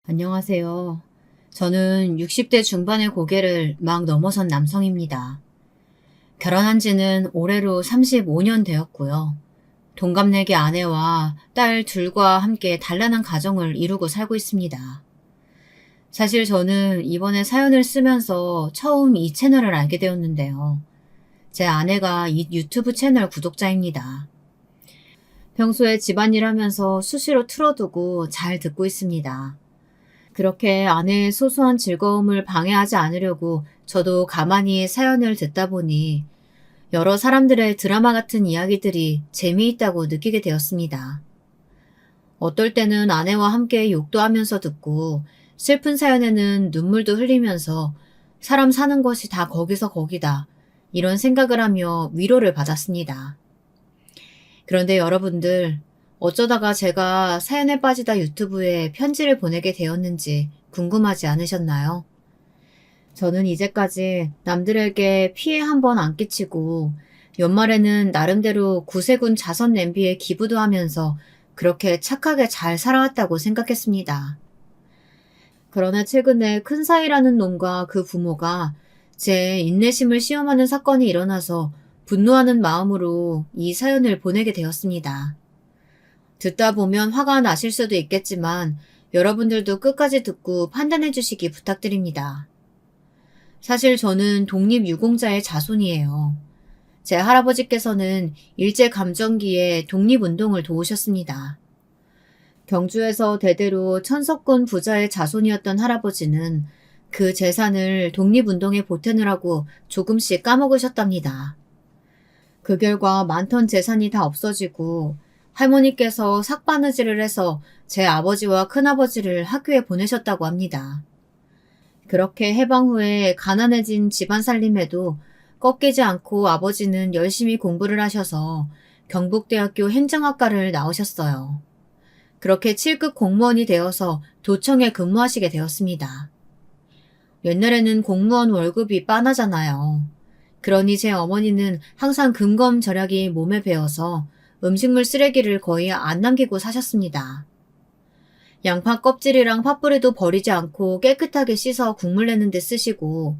안녕하세요. 저는 60대 중반의 고개를 막 넘어선 남성입니다. 결혼한 지는 올해로 35년 되었고요. 동갑내기 아내와 딸 둘과 함께 단란한 가정을 이루고 살고 있습니다. 사실 저는 이번에 사연을 쓰면서 처음 이 채널을 알게 되었는데요. 제 아내가 이 유튜브 채널 구독자입니다. 평소에 집안일 하면서 수시로 틀어두고 잘 듣고 있습니다. 그렇게 아내의 소소한 즐거움을 방해하지 않으려고 저도 가만히 사연을 듣다 보니 여러 사람들의 드라마 같은 이야기들이 재미있다고 느끼게 되었습니다. 어떨 때는 아내와 함께 욕도 하면서 듣고 슬픈 사연에는 눈물도 흘리면서 사람 사는 것이 다 거기서 거기다 이런 생각을 하며 위로를 받았습니다. 그런데 여러분들, 어쩌다가 제가 사연에 빠지다 유튜브에 편지를 보내게 되었는지 궁금하지 않으셨나요? 저는 이제까지 남들에게 피해 한 번 안 끼치고 연말에는 나름대로 구세군 자선 냄비에 기부도 하면서 그렇게 착하게 잘 살아왔다고 생각했습니다. 그러나 최근에 큰 사이라는 놈과 그 부모가 제 인내심을 시험하는 사건이 일어나서 분노하는 마음으로 이 사연을 보내게 되었습니다. 듣다 보면 화가 나실 수도 있겠지만 여러분들도 끝까지 듣고 판단해 주시기 부탁드립니다. 사실 저는 독립유공자의 자손이에요. 제 할아버지께서는 일제감정기에 독립운동을 도우셨습니다. 경주에서 대대로 천석군 부자의 자손이었던 할아버지는 그 재산을 독립운동에 보태느라고 조금씩 까먹으셨답니다. 그 결과 많던 재산이 다 없어지고 할머니께서 삭바느질을 해서 제 아버지와 큰아버지를 학교에 보내셨다고 합니다. 그렇게 해방 후에 가난해진 집안 살림에도 꺾이지 않고 아버지는 열심히 공부를 하셔서 경북대학교 행정학과를 나오셨어요. 그렇게 7급 공무원이 되어서 도청에 근무하시게 되었습니다. 옛날에는 공무원 월급이 빤하잖아요. 그러니 제 어머니는 항상 근검절약이 몸에 배어서 음식물 쓰레기를 거의 안 남기고 사셨습니다. 양파 껍질이랑 팥뿌리도 버리지 않고 깨끗하게 씻어 국물 내는 데 쓰시고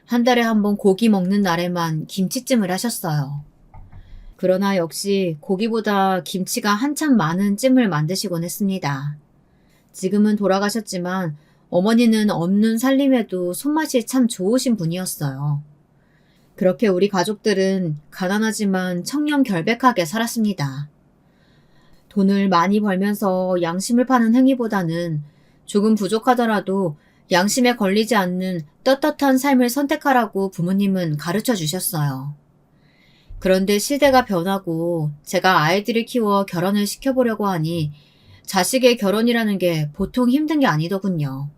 한 달에 한 번 고기 먹는 날에만 김치찜을 하셨어요. 그러나 역시 고기보다 김치가 한참 많은 찜을 만드시곤 했습니다. 지금은 돌아가셨지만 어머니는 없는 살림에도 손맛이 참 좋으신 분이었어요. 그렇게 우리 가족들은 가난하지만 청렴결백하게 살았습니다. 돈을 많이 벌면서 양심을 파는 행위보다는 조금 부족하더라도 양심에 걸리지 않는 떳떳한 삶을 선택하라고 부모님은 가르쳐 주셨어요. 그런데 시대가 변하고 제가 아이들을 키워 결혼을 시켜보려고 하니 자식의 결혼이라는 게 보통 힘든 게 아니더군요.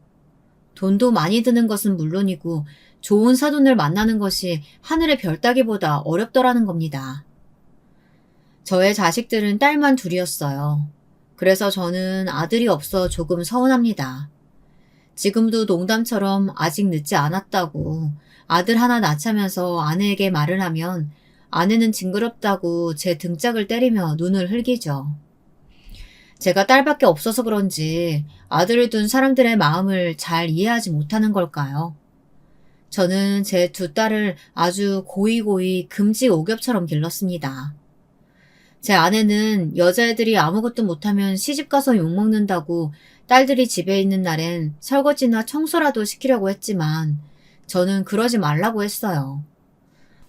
돈도 많이 드는 것은 물론이고 좋은 사돈을 만나는 것이 하늘의 별 따기보다 어렵더라는 겁니다. 저의 자식들은 딸만 둘이었어요. 그래서 저는 아들이 없어 조금 서운합니다. 지금도 농담처럼 아직 늦지 않았다고 아들 하나 낳자면서 아내에게 말을 하면 아내는 징그럽다고 제 등짝을 때리며 눈을 흘기죠. 제가 딸밖에 없어서 그런지 아들을 둔 사람들의 마음을 잘 이해하지 못하는 걸까요? 저는 제 두 딸을 아주 고이고이 금지 오겹처럼 길렀습니다. 제 아내는 여자애들이 아무것도 못하면 시집가서 욕먹는다고 딸들이 집에 있는 날엔 설거지나 청소라도 시키려고 했지만 저는 그러지 말라고 했어요.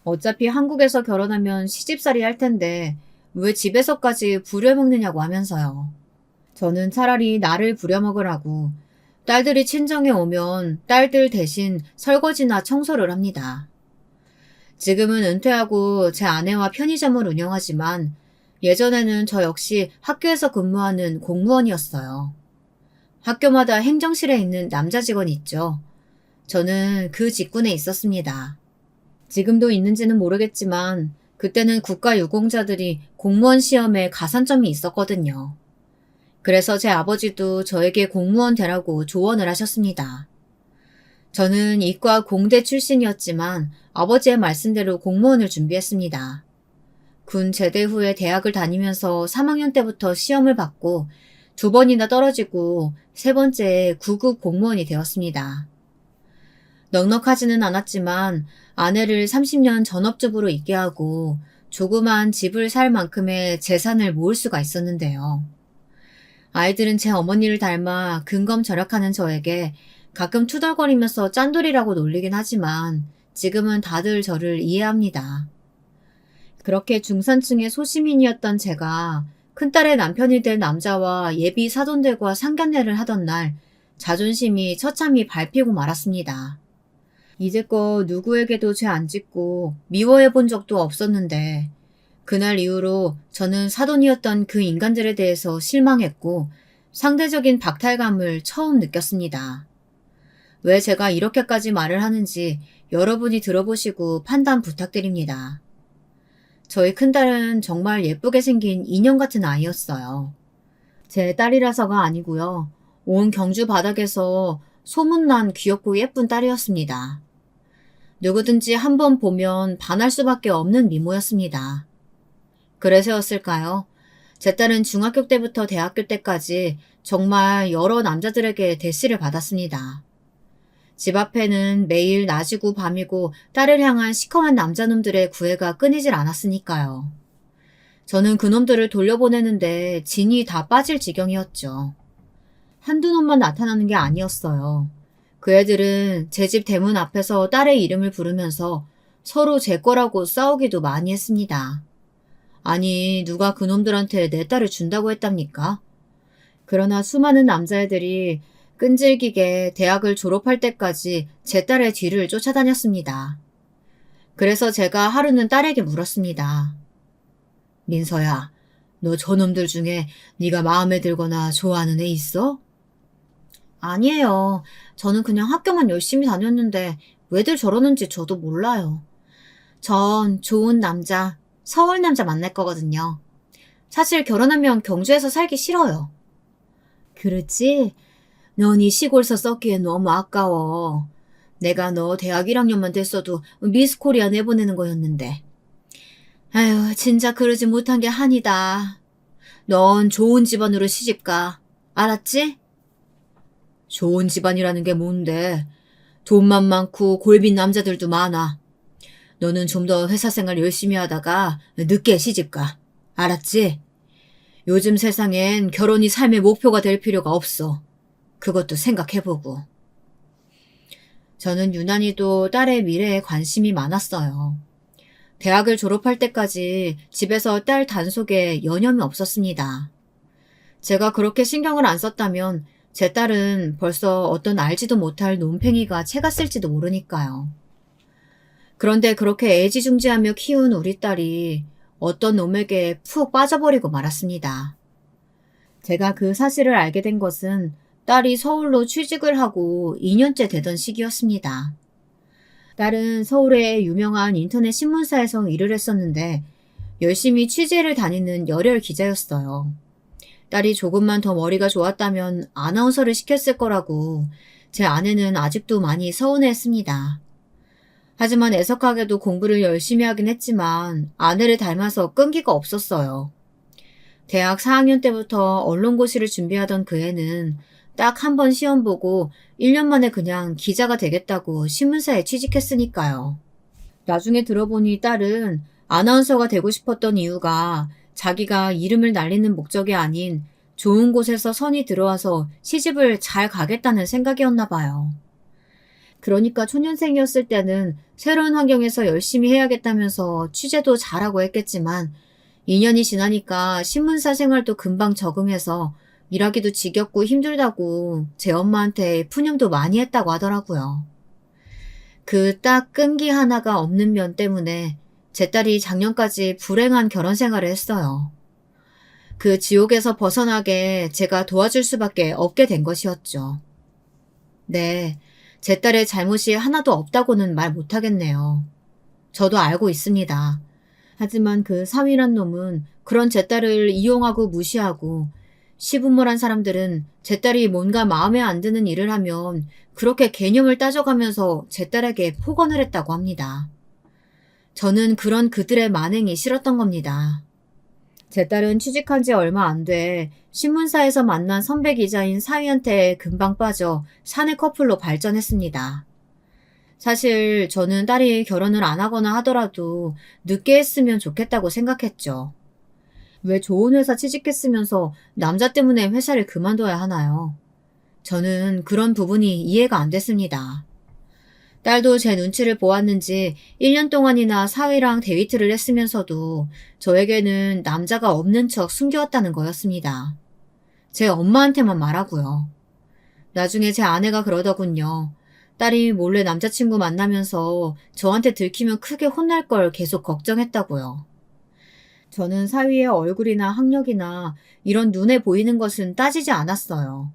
어차피 한국에서 결혼하면 시집살이 할 텐데 왜 집에서까지 부려먹느냐고 하면서요. 저는 차라리 나를 부려먹으라고 딸들이 친정에 오면 딸들 대신 설거지나 청소를 합니다. 지금은 은퇴하고 제 아내와 편의점을 운영하지만 예전에는 저 역시 학교에서 근무하는 공무원이었어요. 학교마다 행정실에 있는 남자 직원이 있죠. 저는 그 직군에 있었습니다. 지금도 있는지는 모르겠지만 그때는 국가유공자들이 공무원 시험에 가산점이 있었거든요. 그래서 제 아버지도 저에게 공무원 되라고 조언을 하셨습니다. 저는 이과 공대 출신이었지만 아버지의 말씀대로 공무원을 준비했습니다. 군 제대 후에 대학을 다니면서 3학년 때부터 시험을 받고 2번이나 떨어지고 3번째에 9급 공무원이 되었습니다. 넉넉하지는 않았지만 아내를 30년 전업주부로 있게 하고 조그만 집을 살 만큼의 재산을 모을 수가 있었는데요. 아이들은 제 어머니를 닮아 근검절약하는 저에게 가끔 투덜거리면서 짠돌이라고 놀리긴 하지만 지금은 다들 저를 이해합니다. 그렇게 중산층의 소시민이었던 제가 큰딸의 남편이 될 남자와 예비 사돈들과 상견례를 하던 날 자존심이 처참히 밟히고 말았습니다. 이제껏 누구에게도 죄 안 짓고 미워해 본 적도 없었는데 그날 이후로 저는 사돈이었던 그 인간들에 대해서 실망했고 상대적인 박탈감을 처음 느꼈습니다. 왜 제가 이렇게까지 말을 하는지 여러분이 들어보시고 판단 부탁드립니다. 저희 큰딸은 정말 예쁘게 생긴 인형 같은 아이였어요. 제 딸이라서가 아니고요. 온 경주 바닥에서 소문난 귀엽고 예쁜 딸이었습니다. 누구든지 한번 보면 반할 수밖에 없는 미모였습니다. 그래서였을까요? 제 딸은 중학교 때부터 대학교 때까지 정말 여러 남자들에게 대시를 받았습니다. 집 앞에는 매일 낮이고 밤이고 딸을 향한 시커먼 남자놈들의 구애가 끊이질 않았으니까요. 저는 그놈들을 돌려보내는데 진이 다 빠질 지경이었죠. 한두 놈만 나타나는 게 아니었어요. 그 애들은 제 집 대문 앞에서 딸의 이름을 부르면서 서로 제 거라고 싸우기도 많이 했습니다. 아니, 누가 그놈들한테 내 딸을 준다고 했답니까? 그러나 수많은 남자애들이 끈질기게 대학을 졸업할 때까지 제 딸의 뒤를 쫓아다녔습니다. 그래서 제가 하루는 딸에게 물었습니다. 민서야, 너 저놈들 중에 네가 마음에 들거나 좋아하는 애 있어? 아니에요. 저는 그냥 학교만 열심히 다녔는데 왜들 저러는지 저도 몰라요. 전 좋은 남자, 서울 남자 만날 거거든요. 사실 결혼하면 경주에서 살기 싫어요. 그렇지? 넌 이 시골서 썩기엔 너무 아까워. 내가 너 대학 1학년만 됐어도 미스 코리아 내보내는 거였는데. 아유, 진짜 그러지 못한 게 한이다. 넌 좋은 집안으로 시집가. 알았지? 좋은 집안이라는 게 뭔데? 돈만 많고 골빈 남자들도 많아. 너는 좀 더 회사 생활 열심히 하다가 늦게 시집가. 알았지? 요즘 세상엔 결혼이 삶의 목표가 될 필요가 없어. 그것도 생각해보고. 저는 유난히도 딸의 미래에 관심이 많았어요. 대학을 졸업할 때까지 집에서 딸 단속에 여념이 없었습니다. 제가 그렇게 신경을 안 썼다면 제 딸은 벌써 어떤 알지도 못할 논팽이가 채가 쓸지도 모르니까요. 그런데 그렇게 애지중지하며 키운 우리 딸이 어떤 놈에게 푹 빠져버리고 말았습니다. 제가 그 사실을 알게 된 것은 딸이 서울로 취직을 하고 2년째 되던 시기였습니다. 딸은 서울의 유명한 인터넷 신문사에서 일을 했었는데 열심히 취재를 다니는 열혈 기자였어요. 딸이 조금만 더 머리가 좋았다면 아나운서를 시켰을 거라고 제 아내는 아직도 많이 서운해했습니다. 하지만 애석하게도 공부를 열심히 하긴 했지만 아내를 닮아서 끈기가 없었어요. 대학 4학년 때부터 언론고시를 준비하던 그 애는 딱 한 번 시험 보고 1년 만에 그냥 기자가 되겠다고 신문사에 취직했으니까요. 나중에 들어보니 딸은 아나운서가 되고 싶었던 이유가 자기가 이름을 날리는 목적이 아닌 좋은 곳에서 선이 들어와서 시집을 잘 가겠다는 생각이었나 봐요. 그러니까 초년생이었을 때는 새로운 환경에서 열심히 해야겠다면서 취재도 잘하고 했겠지만 2년이 지나니까 신문사 생활도 금방 적응해서 일하기도 지겹고 힘들다고 제 엄마한테 푸념도 많이 했다고 하더라고요. 그 딱 끈기 하나가 없는 면 때문에 제 딸이 작년까지 불행한 결혼 생활을 했어요. 그 지옥에서 벗어나게 제가 도와줄 수밖에 없게 된 것이었죠. 네, 제 딸의 잘못이 하나도 없다고는 말 못하겠네요. 저도 알고 있습니다. 하지만 그 사위란 놈은 그런 제 딸을 이용하고 무시하고 시부모란 사람들은 제 딸이 뭔가 마음에 안 드는 일을 하면 그렇게 개념을 따져가면서 제 딸에게 폭언을 했다고 합니다. 저는 그런 그들의 만행이 싫었던 겁니다. 제 딸은 취직한 지 얼마 안 돼 신문사에서 만난 선배 기자인 사위한테 금방 빠져 사내 커플로 발전했습니다. 사실 저는 딸이 결혼을 안 하거나 하더라도 늦게 했으면 좋겠다고 생각했죠. 왜 좋은 회사 취직했으면서 남자 때문에 회사를 그만둬야 하나요? 저는 그런 부분이 이해가 안 됐습니다. 딸도 제 눈치를 보았는지 1년 동안이나 사위랑 데이트를 했으면서도 저에게는 남자가 없는 척 숨겨왔다는 거였습니다. 제 엄마한테만 말하고요. 나중에 제 아내가 그러더군요. 딸이 몰래 남자친구 만나면서 저한테 들키면 크게 혼날 걸 계속 걱정했다고요. 저는 사위의 얼굴이나 학력이나 이런 눈에 보이는 것은 따지지 않았어요.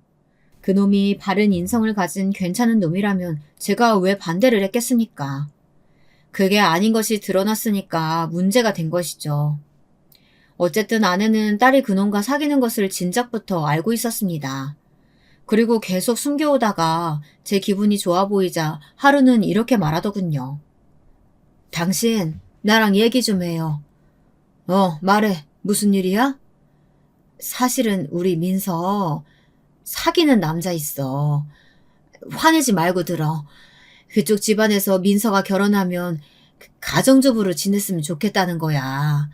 그놈이 바른 인성을 가진 괜찮은 놈이라면 제가 왜 반대를 했겠습니까? 그게 아닌 것이 드러났으니까 문제가 된 것이죠. 어쨌든 아내는 딸이 그놈과 사귀는 것을 진작부터 알고 있었습니다. 그리고 계속 숨겨오다가 제 기분이 좋아 보이자 하루는 이렇게 말하더군요. 당신, 나랑 얘기 좀 해요. 말해. 무슨 일이야? 사실은 우리 민서 사귀는 남자 있어. 화내지 말고 들어. 그쪽 집안에서 민서가 결혼하면 가정주부로 지냈으면 좋겠다는 거야.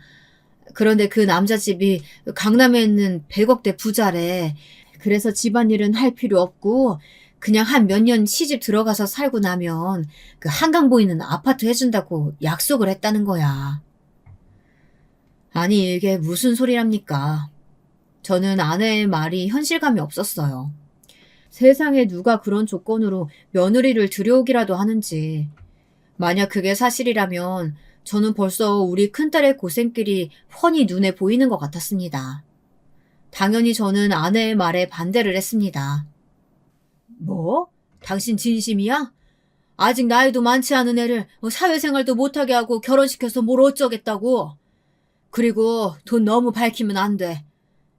그런데 그 남자 집이 강남에 있는 100억대 부자래. 그래서 집안일은 할 필요 없고 그냥 한 몇 년 시집 들어가서 살고 나면 그 한강 보이는 아파트 해준다고 약속을 했다는 거야. 아니 이게 무슨 소리랍니까? 저는 아내의 말이 현실감이 없었어요. 세상에 누가 그런 조건으로 며느리를 들여오기라도 하는지. 만약 그게 사실이라면 저는 벌써 우리 큰딸의 고생길이 훤히 눈에 보이는 것 같았습니다. 당연히 저는 아내의 말에 반대를 했습니다. 뭐? 당신 진심이야? 아직 나이도 많지 않은 애를 사회생활도 못하게 하고 결혼시켜서 뭘 어쩌겠다고? 그리고 돈 너무 밝히면 안 돼.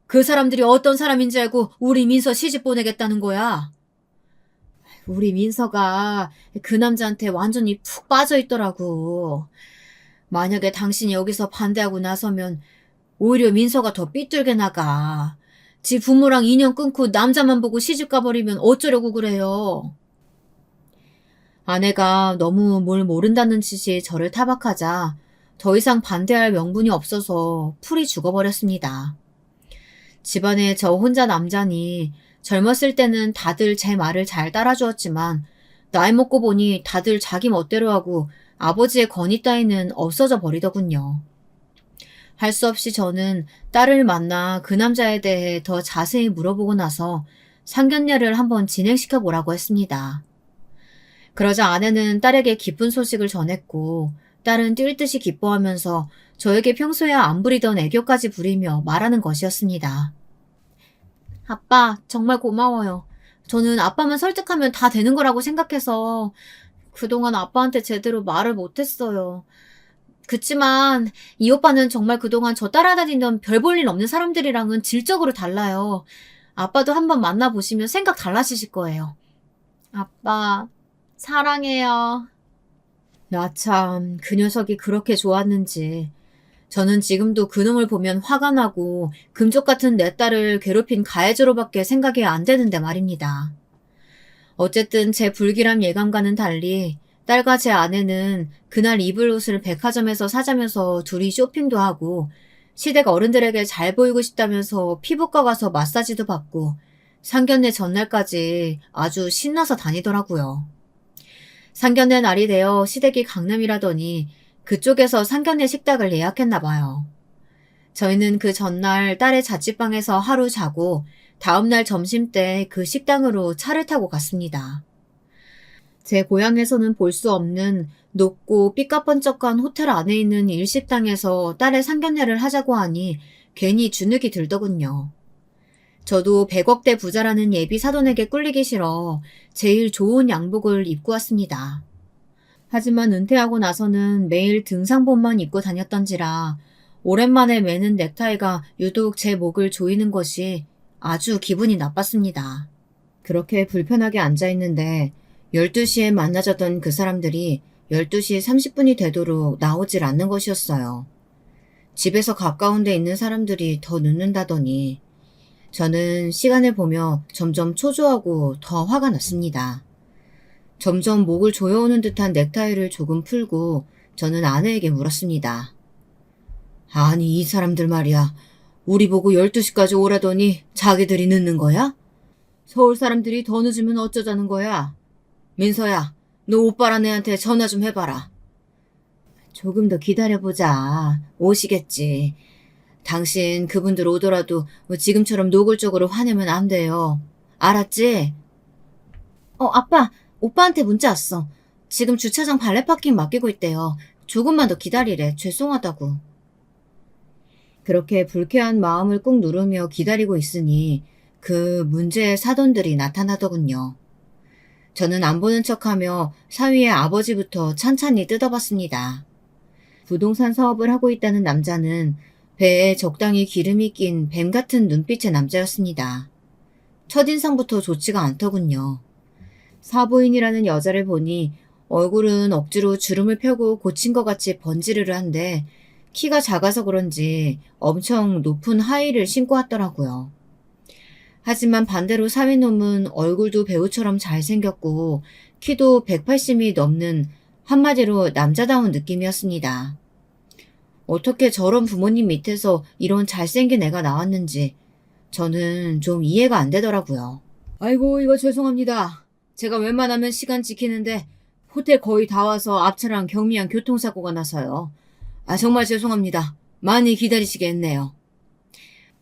그 사람들이 어떤 사람인지 알고 우리 민서 시집 보내겠다는 거야. 우리 민서가 그 남자한테 완전히 푹 빠져 있더라고. 만약에 당신이 여기서 반대하고 나서면 오히려 민서가 더 삐뚤게 나가. 지 부모랑 인연 끊고 남자만 보고 시집 가버리면 어쩌려고 그래요. 아내가 너무 뭘 모른다는 듯이 저를 타박하자 더 이상 반대할 명분이 없어서 풀이 죽어버렸습니다. 집안에 저 혼자 남자니 젊었을 때는 다들 제 말을 잘 따라주었지만 나이 먹고 보니 다들 자기 멋대로 하고 아버지의 권위 따위는 없어져 버리더군요. 할 수 없이 저는 딸을 만나 그 남자에 대해 더 자세히 물어보고 나서 상견례를 한번 진행시켜 보라고 했습니다. 그러자 아내는 딸에게 기쁜 소식을 전했고 딸은 뛸 듯이 기뻐하면서 저에게 평소에 안 부리던 애교까지 부리며 말하는 것이었습니다. 아빠, 정말 고마워요. 저는 아빠만 설득하면 다 되는 거라고 생각해서 그동안 아빠한테 제대로 말을 못했어요. 그치만 이 오빠는 정말 그동안 저 따라다니던 별 볼 일 없는 사람들이랑은 질적으로 달라요. 아빠도 한번 만나보시면 생각 달라지실 거예요. 아빠, 사랑해요. 나 참, 그 녀석이 그렇게 좋았는지. 저는 지금도 그놈을 보면 화가 나고 금쪽 같은 내 딸을 괴롭힌 가해자로밖에 생각이 안 되는데 말입니다. 어쨌든 제 불길한 예감과는 달리 딸과 제 아내는 그날 입을 옷을 백화점에서 사자면서 둘이 쇼핑도 하고 시댁 어른들에게 잘 보이고 싶다면서 피부과 가서 마사지도 받고 상견례 전날까지 아주 신나서 다니더라고요. 상견례 날이 되어 시댁이 강남이라더니 그쪽에서 상견례 식당을 예약했나 봐요. 저희는 그 전날 딸의 자취방에서 하루 자고 다음날 점심때 그 식당으로 차를 타고 갔습니다. 제 고향에서는 볼 수 없는 높고 삐까뻔쩍한 호텔 안에 있는 일식당에서 딸의 상견례를 하자고 하니 괜히 주눅이 들더군요. 저도 100억대 부자라는 예비 사돈에게 꿀리기 싫어 제일 좋은 양복을 입고 왔습니다. 하지만 은퇴하고 나서는 매일 등산복만 입고 다녔던지라 오랜만에 매는 넥타이가 유독 제 목을 조이는 것이 아주 기분이 나빴습니다. 그렇게 불편하게 앉아있는데 12시에 만나자던 그 사람들이 12시 30분이 되도록 나오질 않는 것이었어요. 집에서 가까운 데 있는 사람들이 더 늦는다더니 저는 시간을 보며 점점 초조하고 더 화가 났습니다. 점점 목을 조여오는 듯한 넥타이를 조금 풀고 저는 아내에게 물었습니다. 아니, 이 사람들 말이야. 우리 보고 12시까지 오라더니 자기들이 늦는 거야? 서울 사람들이 더 늦으면 어쩌자는 거야? 민서야, 너 오빠랑 애한테 전화 좀 해봐라. 조금 더 기다려보자. 오시겠지. 당신 그분들 오더라도 지금처럼 노골적으로 화내면 안 돼요. 알았지? 아빠, 오빠한테 문자 왔어. 지금 주차장 발레 파킹 맡기고 있대요. 조금만 더 기다리래. 죄송하다고. 그렇게 불쾌한 마음을 꾹 누르며 기다리고 있으니 그 문제의 사돈들이 나타나더군요. 저는 안 보는 척하며 사위의 아버지부터 찬찬히 뜯어봤습니다. 부동산 사업을 하고 있다는 남자는 배에 적당히 기름이 낀 뱀 같은 눈빛의 남자였습니다. 첫인상부터 좋지가 않더군요. 사부인이라는 여자를 보니 얼굴은 억지로 주름을 펴고 고친 것 같이 번지르르한데 키가 작아서 그런지 엄청 높은 하이를 신고 왔더라고요. 하지만 반대로 사위놈은 얼굴도 배우처럼 잘생겼고 키도 180이 넘는 한마디로 남자다운 느낌이었습니다. 어떻게 저런 부모님 밑에서 이런 잘생긴 애가 나왔는지 저는 좀 이해가 안 되더라고요. 아이고, 이거 죄송합니다. 제가 웬만하면 시간 지키는데 호텔 거의 다 와서 앞차랑 경미한 교통사고가 나서요. 정말 죄송합니다. 많이 기다리시게 했네요.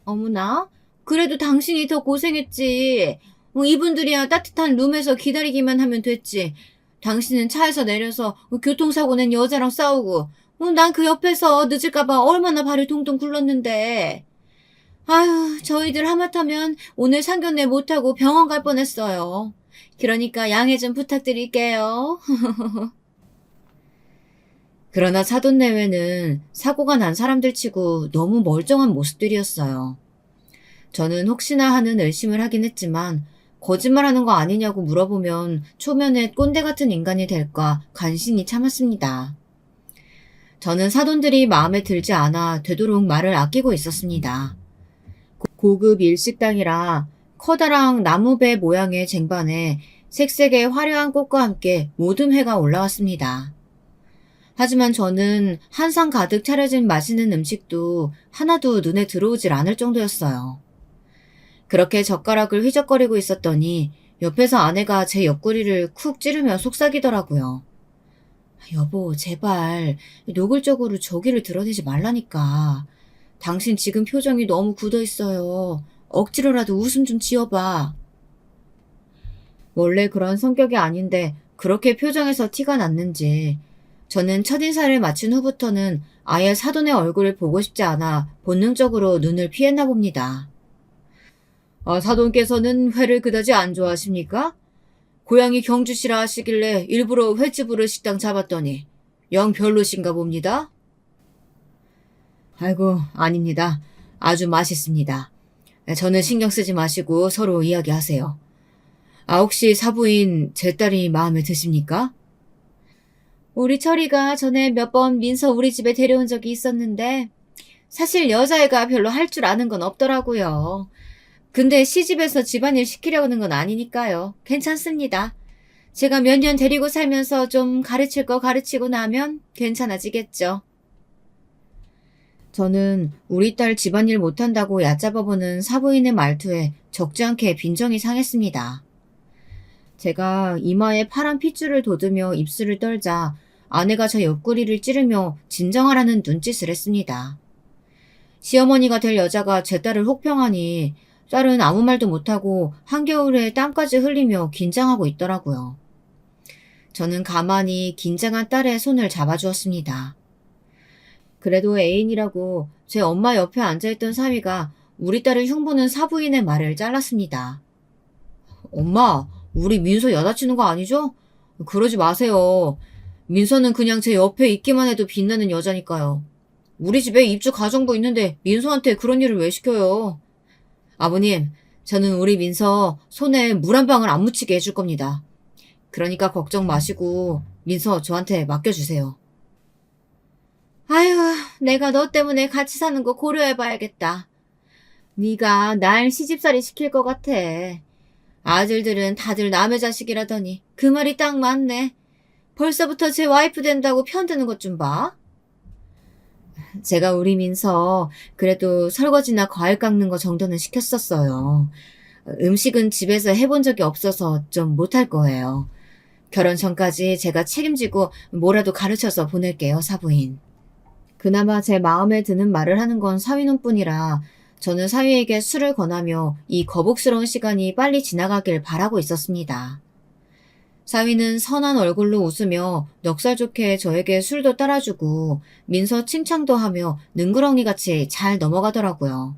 어머나, 그래도 당신이 더 고생했지. 이분들이야 따뜻한 룸에서 기다리기만 하면 됐지. 당신은 차에서 내려서 교통사고 낸 여자랑 싸우고 난 그 옆에서 늦을까봐 얼마나 발을 동동 굴렀는데. 아휴, 저희들 하마터면 오늘 상견례 못하고 병원 갈 뻔했어요. 그러니까 양해 좀 부탁드릴게요. 그러나 사돈 내외는 사고가 난 사람들 치고 너무 멀쩡한 모습들이었어요. 저는 혹시나 하는 의심을 하긴 했지만 거짓말하는 거 아니냐고 물어보면 초면에 꼰대 같은 인간이 될까 간신히 참았습니다. 저는 사돈들이 마음에 들지 않아 되도록 말을 아끼고 있었습니다. 고급 일식당이라 커다란 나무배 모양의 쟁반에 색색의 화려한 꽃과 함께 모든 회가 올라왔습니다. 하지만 저는 한상 가득 차려진 맛있는 음식도 하나도 눈에 들어오질 않을 정도였어요. 그렇게 젓가락을 휘적거리고 있었더니 옆에서 아내가 제 옆구리를 쿡 찌르며 속삭이더라고요. 여보, 제발 노골적으로 저기를 드러내지 말라니까. 당신 지금 표정이 너무 굳어있어요. 억지로라도 웃음 좀 지어봐. 원래 그런 성격이 아닌데 그렇게 표정에서 티가 났는지 저는 첫인사를 마친 후부터는 아예 사돈의 얼굴을 보고 싶지 않아 본능적으로 눈을 피했나 봅니다. 사돈께서는 회를 그다지 안 좋아하십니까? 고향이 경주시라 하시길래 일부러 횟집으로 식당 잡았더니 영 별로신가 봅니다. 아이고, 아닙니다. 아주 맛있습니다. 저는 신경 쓰지 마시고 서로 이야기하세요. 혹시 사부인 제 딸이 마음에 드십니까? 우리 철이가 전에 몇 번 민서 우리 집에 데려온 적이 있었는데 사실 여자애가 별로 할 줄 아는 건 없더라고요. 근데 시집에서 집안일 시키려는 건 아니니까요. 괜찮습니다. 제가 몇 년 데리고 살면서 좀 가르칠 거 가르치고 나면 괜찮아지겠죠. 저는 우리 딸 집안일 못한다고 얕잡아보는 사부인의 말투에 적지 않게 빈정이 상했습니다. 제가 이마에 파란 핏줄을 돋으며 입술을 떨자 아내가 저 옆구리를 찌르며 진정하라는 눈짓을 했습니다. 시어머니가 될 여자가 제 딸을 혹평하니 딸은 아무 말도 못하고 한겨울에 땀까지 흘리며 긴장하고 있더라고요. 저는 가만히 긴장한 딸의 손을 잡아주었습니다. 그래도 애인이라고 제 엄마 옆에 앉아있던 사위가 우리 딸을 흉보는 사부인의 말을 잘랐습니다. 엄마, 우리 민서 여자치는 거 아니죠? 그러지 마세요. 민서는 그냥 제 옆에 있기만 해도 빛나는 여자니까요. 우리 집에 입주 가정부 있는데 민서한테 그런 일을 왜 시켜요? 아버님, 저는 우리 민서 손에 물 한 방울 안 묻히게 해줄 겁니다. 그러니까 걱정 마시고 민서 저한테 맡겨주세요. 아유, 내가 너 때문에 같이 사는 거 고려해봐야겠다. 네가 날 시집살이 시킬 것 같아. 아들들은 다들 남의 자식이라더니 그 말이 딱 맞네. 벌써부터 제 와이프 된다고 편드는 것 좀 봐. 제가 우리 민서 그래도 설거지나 과일 깎는 거 정도는 시켰었어요. 음식은 집에서 해본 적이 없어서 좀 못할 거예요. 결혼 전까지 제가 책임지고 뭐라도 가르쳐서 보낼게요, 사부인. 그나마 제 마음에 드는 말을 하는 건 사위놈뿐이라 저는 사위에게 술을 권하며 이 거북스러운 시간이 빨리 지나가길 바라고 있었습니다. 사위는 선한 얼굴로 웃으며 넉살 좋게 저에게 술도 따라주고 민서 칭찬도 하며 능구렁이같이 잘 넘어가더라고요.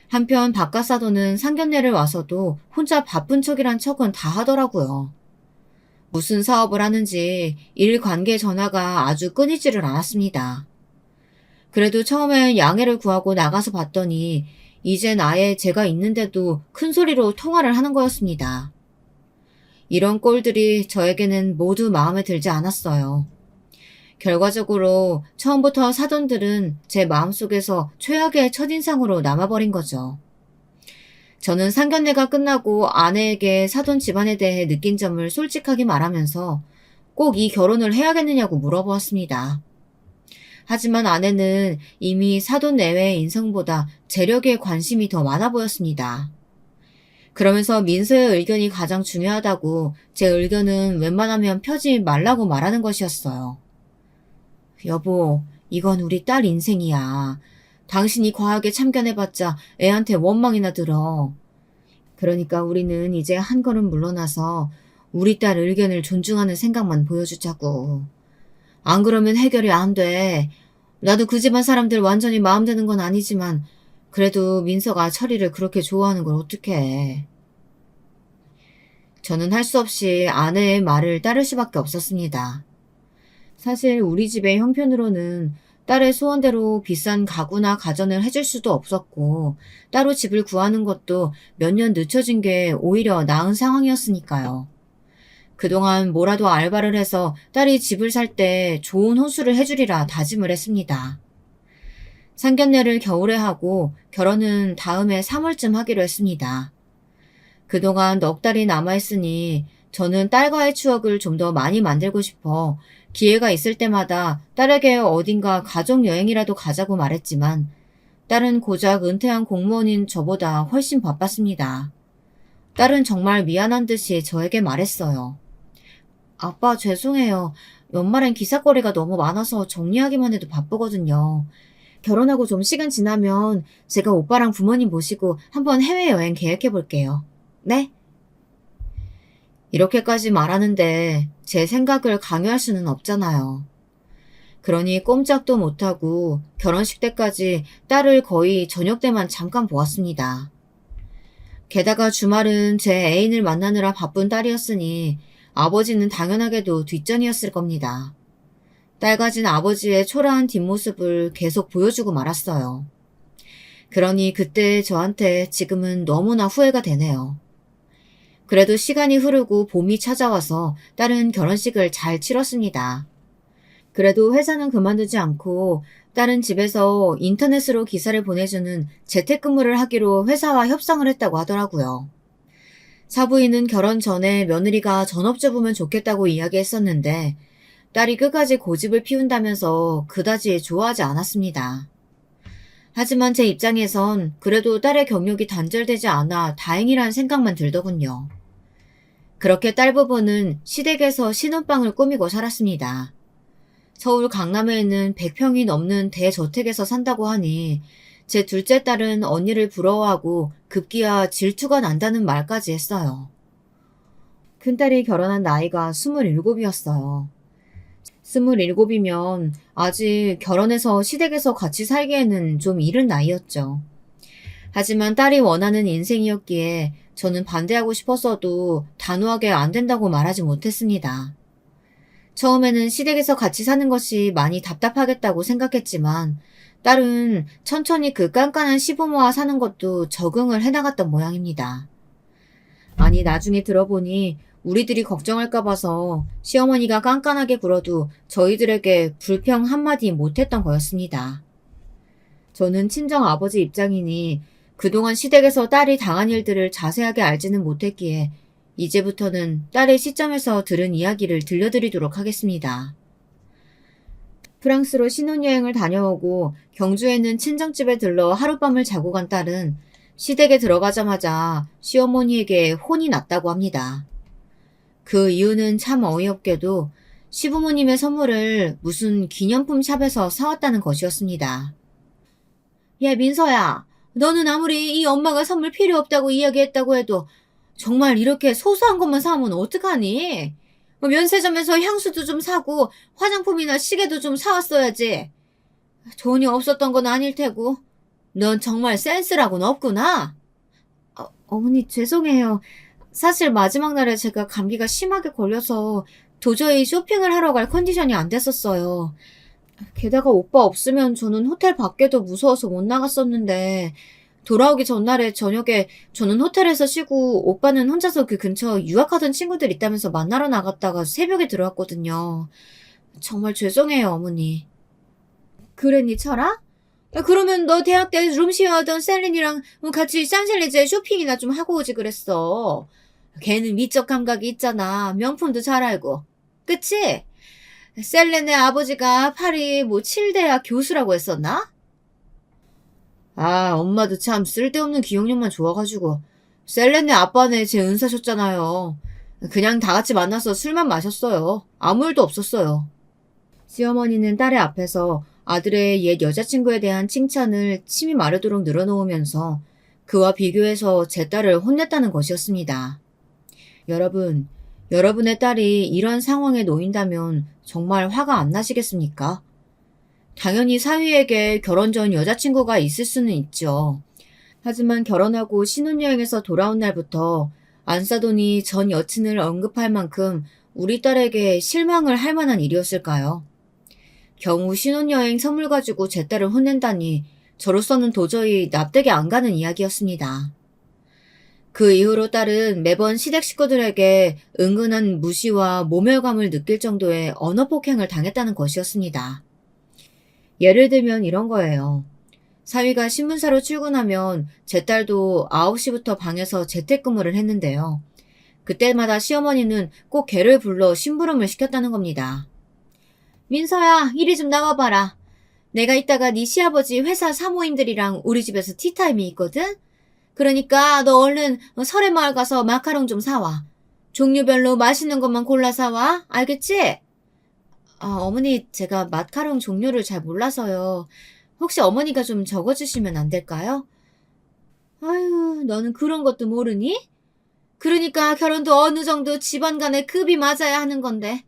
한편 바깥사도는 상견례를 와서도 혼자 바쁜 척이란 척은 다 하더라고요. 무슨 사업을 하는지 일 관계 전화가 아주 끊이지를 않았습니다. 그래도 처음엔 양해를 구하고 나가서 봤더니 이젠 아예 제가 있는데도 큰 소리로 통화를 하는 거였습니다. 이런 꼴들이 저에게는 모두 마음에 들지 않았어요. 결과적으로 처음부터 사돈들은 제 마음속에서 최악의 첫인상으로 남아버린 거죠. 저는 상견례가 끝나고 아내에게 사돈 집안에 대해 느낀 점을 솔직하게 말하면서 꼭 이 결혼을 해야겠느냐고 물어보았습니다. 하지만 아내는 이미 사돈 내외의 인성보다 재력에 관심이 더 많아 보였습니다. 그러면서 민서의 의견이 가장 중요하다고 제 의견은 웬만하면 펴지 말라고 말하는 것이었어요. 여보, 이건 우리 딸 인생이야. 당신이 과하게 참견해봤자 애한테 원망이나 들어. 그러니까 우리는 이제 한 걸음 물러나서 우리 딸 의견을 존중하는 생각만 보여주자고. 안 그러면 해결이 안 돼. 나도 그 집안 사람들 완전히 마음 드는 건 아니지만 그래도 민서가 철이를 그렇게 좋아하는 걸 어떡해. 저는 할 수 없이 아내의 말을 따를 수밖에 없었습니다. 사실 우리 집의 형편으로는 딸의 소원대로 비싼 가구나 가전을 해줄 수도 없었고 따로 집을 구하는 것도 몇 년 늦춰진 게 오히려 나은 상황이었으니까요. 그동안 뭐라도 알바를 해서 딸이 집을 살 때 좋은 호수를 해주리라 다짐을 했습니다. 상견례를 겨울에 하고 결혼은 다음해 3월쯤 하기로 했습니다. 그동안 넉 달이 남아있으니 저는 딸과의 추억을 좀 더 많이 만들고 싶어 기회가 있을 때마다 딸에게 어딘가 가족여행이라도 가자고 말했지만 딸은 고작 은퇴한 공무원인 저보다 훨씬 바빴습니다. 딸은 정말 미안한 듯이 저에게 말했어요. 아빠 죄송해요. 연말엔 기사거리가 너무 많아서 정리하기만 해도 바쁘거든요. 결혼하고 좀 시간 지나면 제가 오빠랑 부모님 모시고 한번 해외여행 계획해 볼게요. 네? 이렇게까지 말하는데 제 생각을 강요할 수는 없잖아요. 그러니 꼼짝도 못하고 결혼식 때까지 딸을 거의 저녁 때만 잠깐 보았습니다. 게다가 주말은 제 애인을 만나느라 바쁜 딸이었으니 아버지는 당연하게도 뒷전이었을 겁니다. 딸 가진 아버지의 초라한 뒷모습을 계속 보여주고 말았어요. 그러니 그때 저한테 지금은 너무나 후회가 되네요. 그래도 시간이 흐르고 봄이 찾아와서 딸은 결혼식을 잘 치렀습니다. 그래도 회사는 그만두지 않고 딸은 집에서 인터넷으로 기사를 보내주는 재택근무를 하기로 회사와 협상을 했다고 하더라고요. 사부인은 결혼 전에 며느리가 전업주부면 좋겠다고 이야기했었는데 딸이 끝까지 고집을 피운다면서 그다지 좋아하지 않았습니다. 하지만 제 입장에선 그래도 딸의 경력이 단절되지 않아 다행이란 생각만 들더군요. 그렇게 딸 부부는 시댁에서 신혼방을 꾸미고 살았습니다. 서울 강남에 있는 100평이 넘는 대저택에서 산다고 하니 제 둘째 딸은 언니를 부러워하고 급기야 질투가 난다는 말까지 했어요. 큰딸이 결혼한 나이가 27이었어요. 27이면 아직 결혼해서 시댁에서 같이 살기에는 좀 이른 나이였죠. 하지만 딸이 원하는 인생이었기에 저는 반대하고 싶었어도 단호하게 안 된다고 말하지 못했습니다. 처음에는 시댁에서 같이 사는 것이 많이 답답하겠다고 생각했지만 딸은 천천히 그 깐깐한 시부모와 사는 것도 적응을 해나갔던 모양입니다. 아니 나중에 들어보니 우리들이 걱정할까 봐서 시어머니가 깐깐하게 굴어도 저희들에게 불평 한마디 못했던 거였습니다. 저는 친정 아버지 입장이니 그동안 시댁에서 딸이 당한 일들을 자세하게 알지는 못했기에 이제부터는 딸의 시점에서 들은 이야기를 들려드리도록 하겠습니다. 프랑스로 신혼여행을 다녀오고 경주에 있는 친정집에 들러 하룻밤을 자고 간 딸은 시댁에 들어가자마자 시어머니에게 혼이 났다고 합니다. 그 이유는 참 어이없게도 시부모님의 선물을 무슨 기념품 샵에서 사왔다는 것이었습니다. 야, 민서야, 너는 아무리 이 엄마가 선물 필요 없다고 이야기했다고 해도 정말 이렇게 소소한 것만 사면 어떡하니? 면세점에서 향수도 좀 사고 화장품이나 시계도 좀 사왔어야지. 돈이 없었던 건 아닐 테고. 넌 정말 센스라고는 없구나. 어머니 죄송해요. 사실 마지막 날에 제가 감기가 심하게 걸려서 도저히 쇼핑을 하러 갈 컨디션이 안 됐었어요. 게다가 오빠 없으면 저는 호텔 밖에도 무서워서 못 나갔었는데 돌아오기 전날에 저녁에 저는 호텔에서 쉬고 오빠는 혼자서 그 근처 유학하던 친구들 있다면서 만나러 나갔다가 새벽에 들어왔거든요. 정말 죄송해요, 어머니. 그랬니, 철아? 야, 그러면 너 대학 때 룸시어하던 셀린이랑 같이 샹젤리제 쇼핑이나 좀 하고 오지 그랬어. 걔는 미적 감각이 있잖아. 명품도 잘 알고. 그치? 셀렌의 아버지가 파리 칠대학 교수라고 했었나? 아, 엄마도 참 쓸데없는 기억력만 좋아가지고. 셀렌의 아빠네 제 은사셨잖아요. 그냥 다 같이 만나서 술만 마셨어요. 아무 일도 없었어요. 시어머니는 딸의 앞에서 아들의 옛 여자친구에 대한 칭찬을 침이 마르도록 늘어놓으면서 그와 비교해서 제 딸을 혼냈다는 것이었습니다. 여러분, 여러분의 딸이 이런 상황에 놓인다면 정말 화가 안 나시겠습니까? 당연히 사위에게 결혼 전 여자친구가 있을 수는 있죠. 하지만 결혼하고 신혼여행에서 돌아온 날부터 안사돈이 전 여친을 언급할 만큼 우리 딸에게 실망을 할 만한 일이었을까요? 경우 신혼여행 선물 가지고 제 딸을 혼낸다니 저로서는 도저히 납득이 안 가는 이야기였습니다. 그 이후로 딸은 매번 시댁 식구들에게 은근한 무시와 모멸감을 느낄 정도의 언어 폭행을 당했다는 것이었습니다. 예를 들면 이런 거예요. 사위가 신문사로 출근하면 제 딸도 9시부터 방에서 재택근무를 했는데요. 그때마다 시어머니는 꼭 걔를 불러 심부름을 시켰다는 겁니다. 민서야, 이리 좀 나와봐라. 내가 이따가 네 시아버지 회사 사모님들이랑 우리 집에서 티타임이 있거든? 그러니까 너 얼른 설해마을 가서 마카롱 좀 사와. 종류별로 맛있는 것만 골라 사와. 알겠지? 어머니, 제가 마카롱 종류를 잘 몰라서요. 혹시 어머니가 좀 적어주시면 안 될까요? 아유, 너는 그런 것도 모르니? 그러니까 결혼도 어느 정도 집안 간의 급이 맞아야 하는 건데.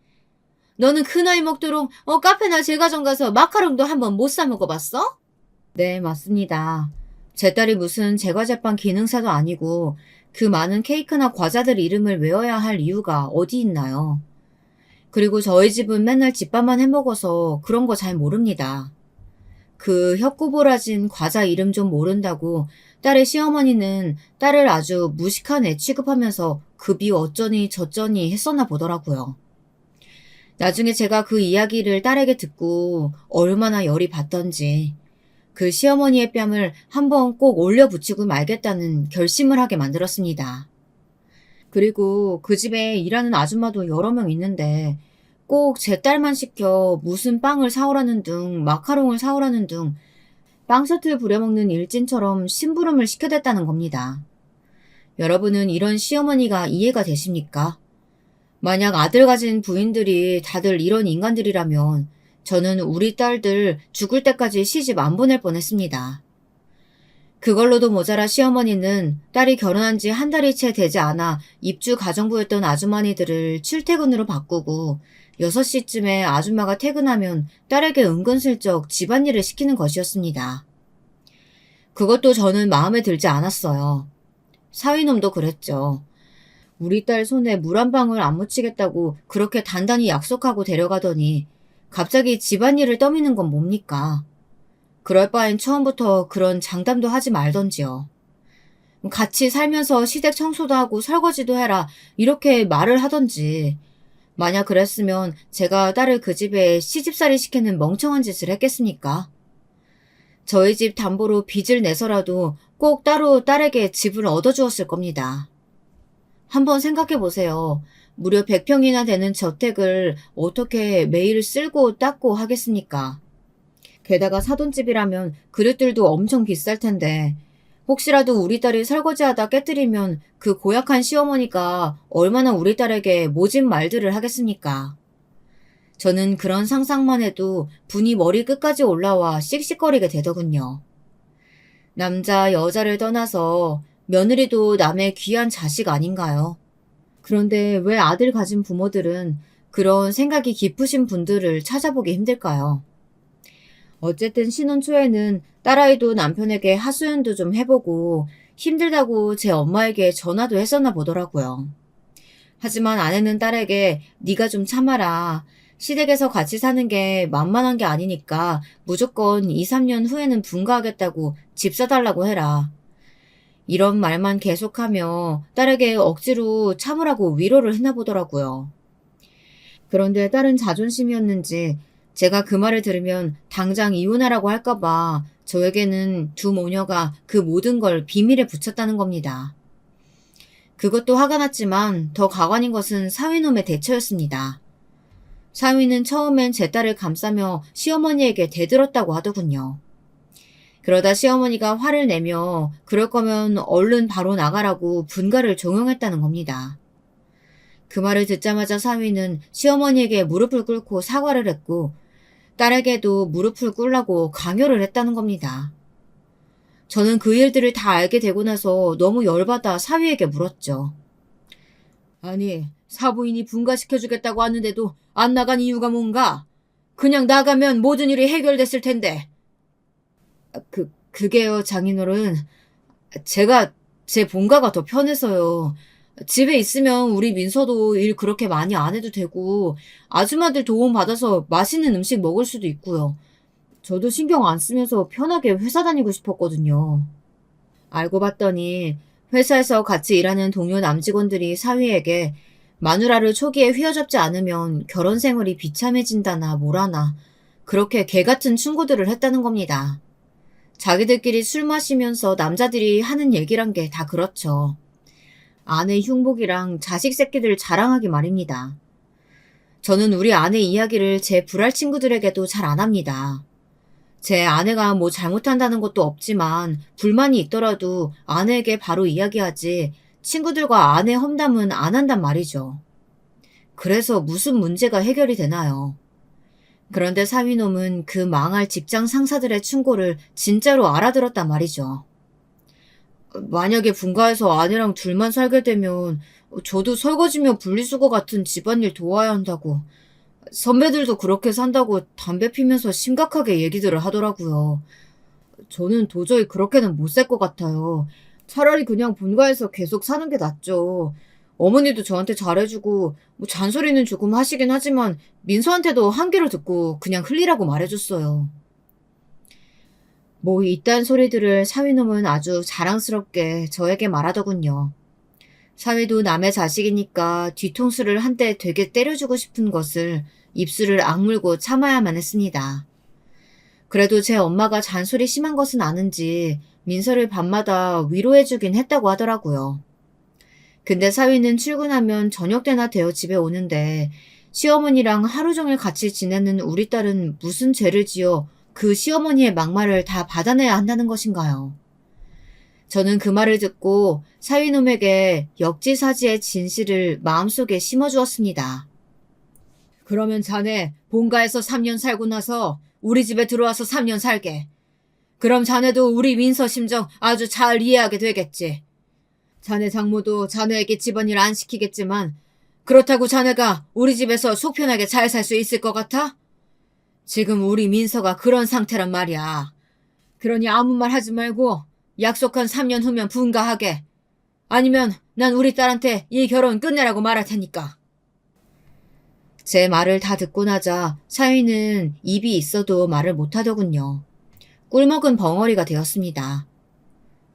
너는 그 나이 먹도록 카페나 제과점 가서 마카롱도 한번 못 사 먹어봤어? 네, 맞습니다. 제 딸이 무슨 제과제빵 기능사도 아니고 그 많은 케이크나 과자들 이름을 외워야 할 이유가 어디 있나요? 그리고 저희 집은 맨날 집밥만 해먹어서 그런 거 잘 모릅니다. 그 혀꼬부라진 과자 이름 좀 모른다고 딸의 시어머니는 딸을 아주 무식한 애 취급하면서 급이 어쩌니 저쩌니 했었나 보더라고요. 나중에 제가 그 이야기를 딸에게 듣고 얼마나 열이 받던지 그 시어머니의 뺨을 한번 꼭 올려붙이고 말겠다는 결심을 하게 만들었습니다. 그리고 그 집에 일하는 아줌마도 여러 명 있는데 꼭 제 딸만 시켜 무슨 빵을 사오라는 둥 마카롱을 사오라는 둥 빵셔틀 부려먹는 일진처럼 심부름을 시켜댔다는 겁니다. 여러분은 이런 시어머니가 이해가 되십니까? 만약 아들 가진 부인들이 다들 이런 인간들이라면 저는 우리 딸들 죽을 때까지 시집 안 보낼 뻔했습니다. 그걸로도 모자라 시어머니는 딸이 결혼한 지 한 달이 채 되지 않아 입주 가정부였던 아주머니들을 출퇴근으로 바꾸고 6시쯤에 아줌마가 퇴근하면 딸에게 은근슬쩍 집안일을 시키는 것이었습니다. 그것도 저는 마음에 들지 않았어요. 사위놈도 그랬죠. 우리 딸 손에 물 한 방울 안 묻히겠다고 그렇게 단단히 약속하고 데려가더니 갑자기 집안일을 떠미는 건 뭡니까? 그럴 바엔 처음부터 그런 장담도 하지 말던지요. 같이 살면서 시댁 청소도 하고 설거지도 해라. 이렇게 말을 하던지. 만약 그랬으면 제가 딸을 그 집에 시집살이 시키는 멍청한 짓을 했겠습니까? 저희 집 담보로 빚을 내서라도 꼭 따로 딸에게 집을 얻어주었을 겁니다. 한번 생각해 보세요. 무려 100평이나 되는 저택을 어떻게 매일 쓸고 닦고 하겠습니까? 게다가 사돈집이라면 그릇들도 엄청 비쌀 텐데 혹시라도 우리 딸이 설거지하다 깨뜨리면 그 고약한 시어머니가 얼마나 우리 딸에게 모진 말들을 하겠습니까? 저는 그런 상상만 해도 분이 머리 끝까지 올라와 씩씩거리게 되더군요. 남자, 여자를 떠나서 며느리도 남의 귀한 자식 아닌가요? 그런데 왜 아들 가진 부모들은 그런 생각이 깊으신 분들을 찾아보기 힘들까요? 어쨌든 신혼 초에는 딸아이도 남편에게 하소연도 좀 해보고 힘들다고 제 엄마에게 전화도 했었나 보더라고요. 하지만 아내는 딸에게 네가 좀 참아라. 시댁에서 같이 사는 게 만만한 게 아니니까 무조건 2, 3년 후에는 분가하겠다고 집 사달라고 해라. 이런 말만 계속하며 딸에게 억지로 참으라고 위로를 했나 보더라고요. 그런데 딸은 자존심이었는지 제가 그 말을 들으면 당장 이혼하라고 할까봐 저에게는 두 모녀가 그 모든 걸 비밀에 붙였다는 겁니다. 그것도 화가 났지만 더 가관인 것은 사위놈의 대처였습니다. 사위는 처음엔 제 딸을 감싸며 시어머니에게 대들었다고 하더군요. 그러다 시어머니가 화를 내며 그럴 거면 얼른 바로 나가라고 분가를 종용했다는 겁니다. 그 말을 듣자마자 사위는 시어머니에게 무릎을 꿇고 사과를 했고 딸에게도 무릎을 꿇라고 강요를 했다는 겁니다. 저는 그 일들을 다 알게 되고 나서 너무 열받아 사위에게 물었죠. 아니, 사부인이 분가시켜주겠다고 하는데도 안 나간 이유가 뭔가? 그냥 나가면 모든 일이 해결됐을 텐데. 그게요, 장인어른. 제가 제 본가가 더 편해서요. 집에 있으면 우리 민서도 일 그렇게 많이 안 해도 되고 아줌마들 도움 받아서 맛있는 음식 먹을 수도 있고요. 저도 신경 안 쓰면서 편하게 회사 다니고 싶었거든요. 알고 봤더니 회사에서 같이 일하는 동료 남직원들이 사위에게 마누라를 초기에 휘어잡지 않으면 결혼 생활이 비참해진다나 뭐라나 그렇게 개같은 충고들을 했다는 겁니다. 자기들끼리 술 마시면서 남자들이 하는 얘기란 게 다 그렇죠. 아내 흉복이랑 자식 새끼들 자랑하기 말입니다. 저는 우리 아내 이야기를 제 불알 친구들에게도 잘 안 합니다. 제 아내가 뭐 잘못한다는 것도 없지만 불만이 있더라도 아내에게 바로 이야기하지 친구들과 아내 험담은 안 한단 말이죠. 그래서 무슨 문제가 해결이 되나요? 그런데 사위놈은 그 망할 직장 상사들의 충고를 진짜로 알아들었단 말이죠. 만약에 분가해서 아내랑 둘만 살게 되면 저도 설거지며 분리수거 같은 집안일 도와야 한다고 선배들도 그렇게 산다고 담배 피면서 심각하게 얘기들을 하더라고요. 저는 도저히 그렇게는 못 살 것 같아요. 차라리 그냥 본가에서 계속 사는 게 낫죠. 어머니도 저한테 잘해주고 뭐 잔소리는 조금 하시긴 하지만 민서한테도 한 귀로 듣고 그냥 흘리라고 말해줬어요. 뭐 이딴 소리들을 사위놈은 아주 자랑스럽게 저에게 말하더군요. 사위도 남의 자식이니까 뒤통수를 한 대 되게 때려주고 싶은 것을 입술을 악물고 참아야만 했습니다. 그래도 제 엄마가 잔소리 심한 것은 아는지 민서를 밤마다 위로해주긴 했다고 하더라고요. 근데 사위는 출근하면 저녁 때나 되어 집에 오는데 시어머니랑 하루 종일 같이 지내는 우리 딸은 무슨 죄를 지어 그 시어머니의 막말을 다 받아내야 한다는 것인가요? 저는 그 말을 듣고 사위놈에게 역지사지의 진실을 마음속에 심어주었습니다. 그러면 자네 본가에서 3년 살고 나서 우리 집에 들어와서 3년 살게. 그럼 자네도 우리 민서 심정 아주 잘 이해하게 되겠지. 자네 장모도 자네에게 집안일 안 시키겠지만 그렇다고 자네가 우리 집에서 속 편하게 잘 살 수 있을 것 같아? 지금 우리 민서가 그런 상태란 말이야. 그러니 아무 말 하지 말고 약속한 3년 후면 분가하게. 아니면 난 우리 딸한테 이 결혼 끝내라고 말할 테니까. 제 말을 다 듣고 나자 사위는 입이 있어도 말을 못하더군요. 꿀먹은 벙어리가 되었습니다.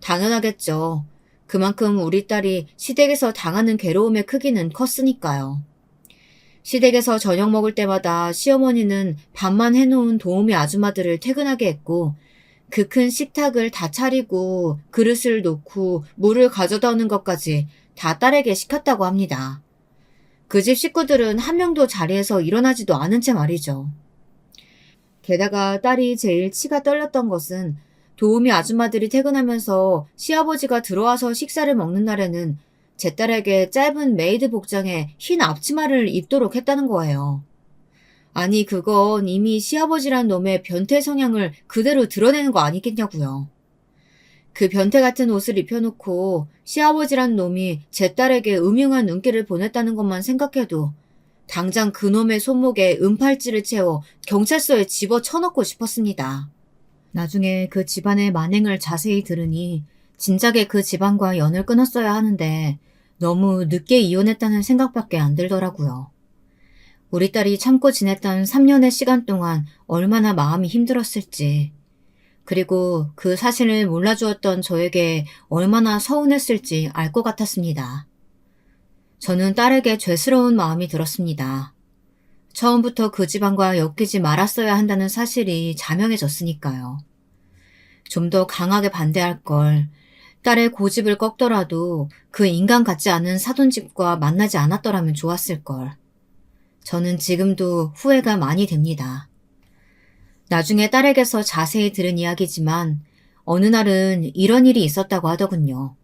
당연하겠죠. 그만큼 우리 딸이 시댁에서 당하는 괴로움의 크기는 컸으니까요. 시댁에서 저녁 먹을 때마다 시어머니는 밥만 해놓은 도우미 아줌마들을 퇴근하게 했고 그 큰 식탁을 다 차리고 그릇을 놓고 물을 가져다 오는 것까지 다 딸에게 시켰다고 합니다. 그 집 식구들은 한 명도 자리에서 일어나지도 않은 채 말이죠. 게다가 딸이 제일 치가 떨렸던 것은 도우미 아줌마들이 퇴근하면서 시아버지가 들어와서 식사를 먹는 날에는 제 딸에게 짧은 메이드 복장에 흰 앞치마를 입도록 했다는 거예요. 아니 그건 이미 시아버지란 놈의 변태 성향을 그대로 드러내는 거 아니겠냐고요. 그 변태 같은 옷을 입혀놓고 시아버지란 놈이 제 딸에게 음흉한 눈길을 보냈다는 것만 생각해도 당장 그놈의 손목에 은팔찌를 채워 경찰서에 집어쳐넣고 싶었습니다. 나중에 그 집안의 만행을 자세히 들으니 진작에 그 집안과 연을 끊었어야 하는데 너무 늦게 이혼했다는 생각밖에 안 들더라고요. 우리 딸이 참고 지냈던 3년의 시간 동안 얼마나 마음이 힘들었을지, 그리고 그 사실을 몰라주었던 저에게 얼마나 서운했을지 알 것 같았습니다. 저는 딸에게 죄스러운 마음이 들었습니다. 처음부터 그 집안과 엮이지 말았어야 한다는 사실이 자명해졌으니까요. 좀 더 강하게 반대할 걸, 딸의 고집을 꺾더라도 그 인간 같지 않은 사돈집과 만나지 않았더라면 좋았을 걸. 저는 지금도 후회가 많이 됩니다. 나중에 딸에게서 자세히 들은 이야기지만 어느 날은 이런 일이 있었다고 하더군요.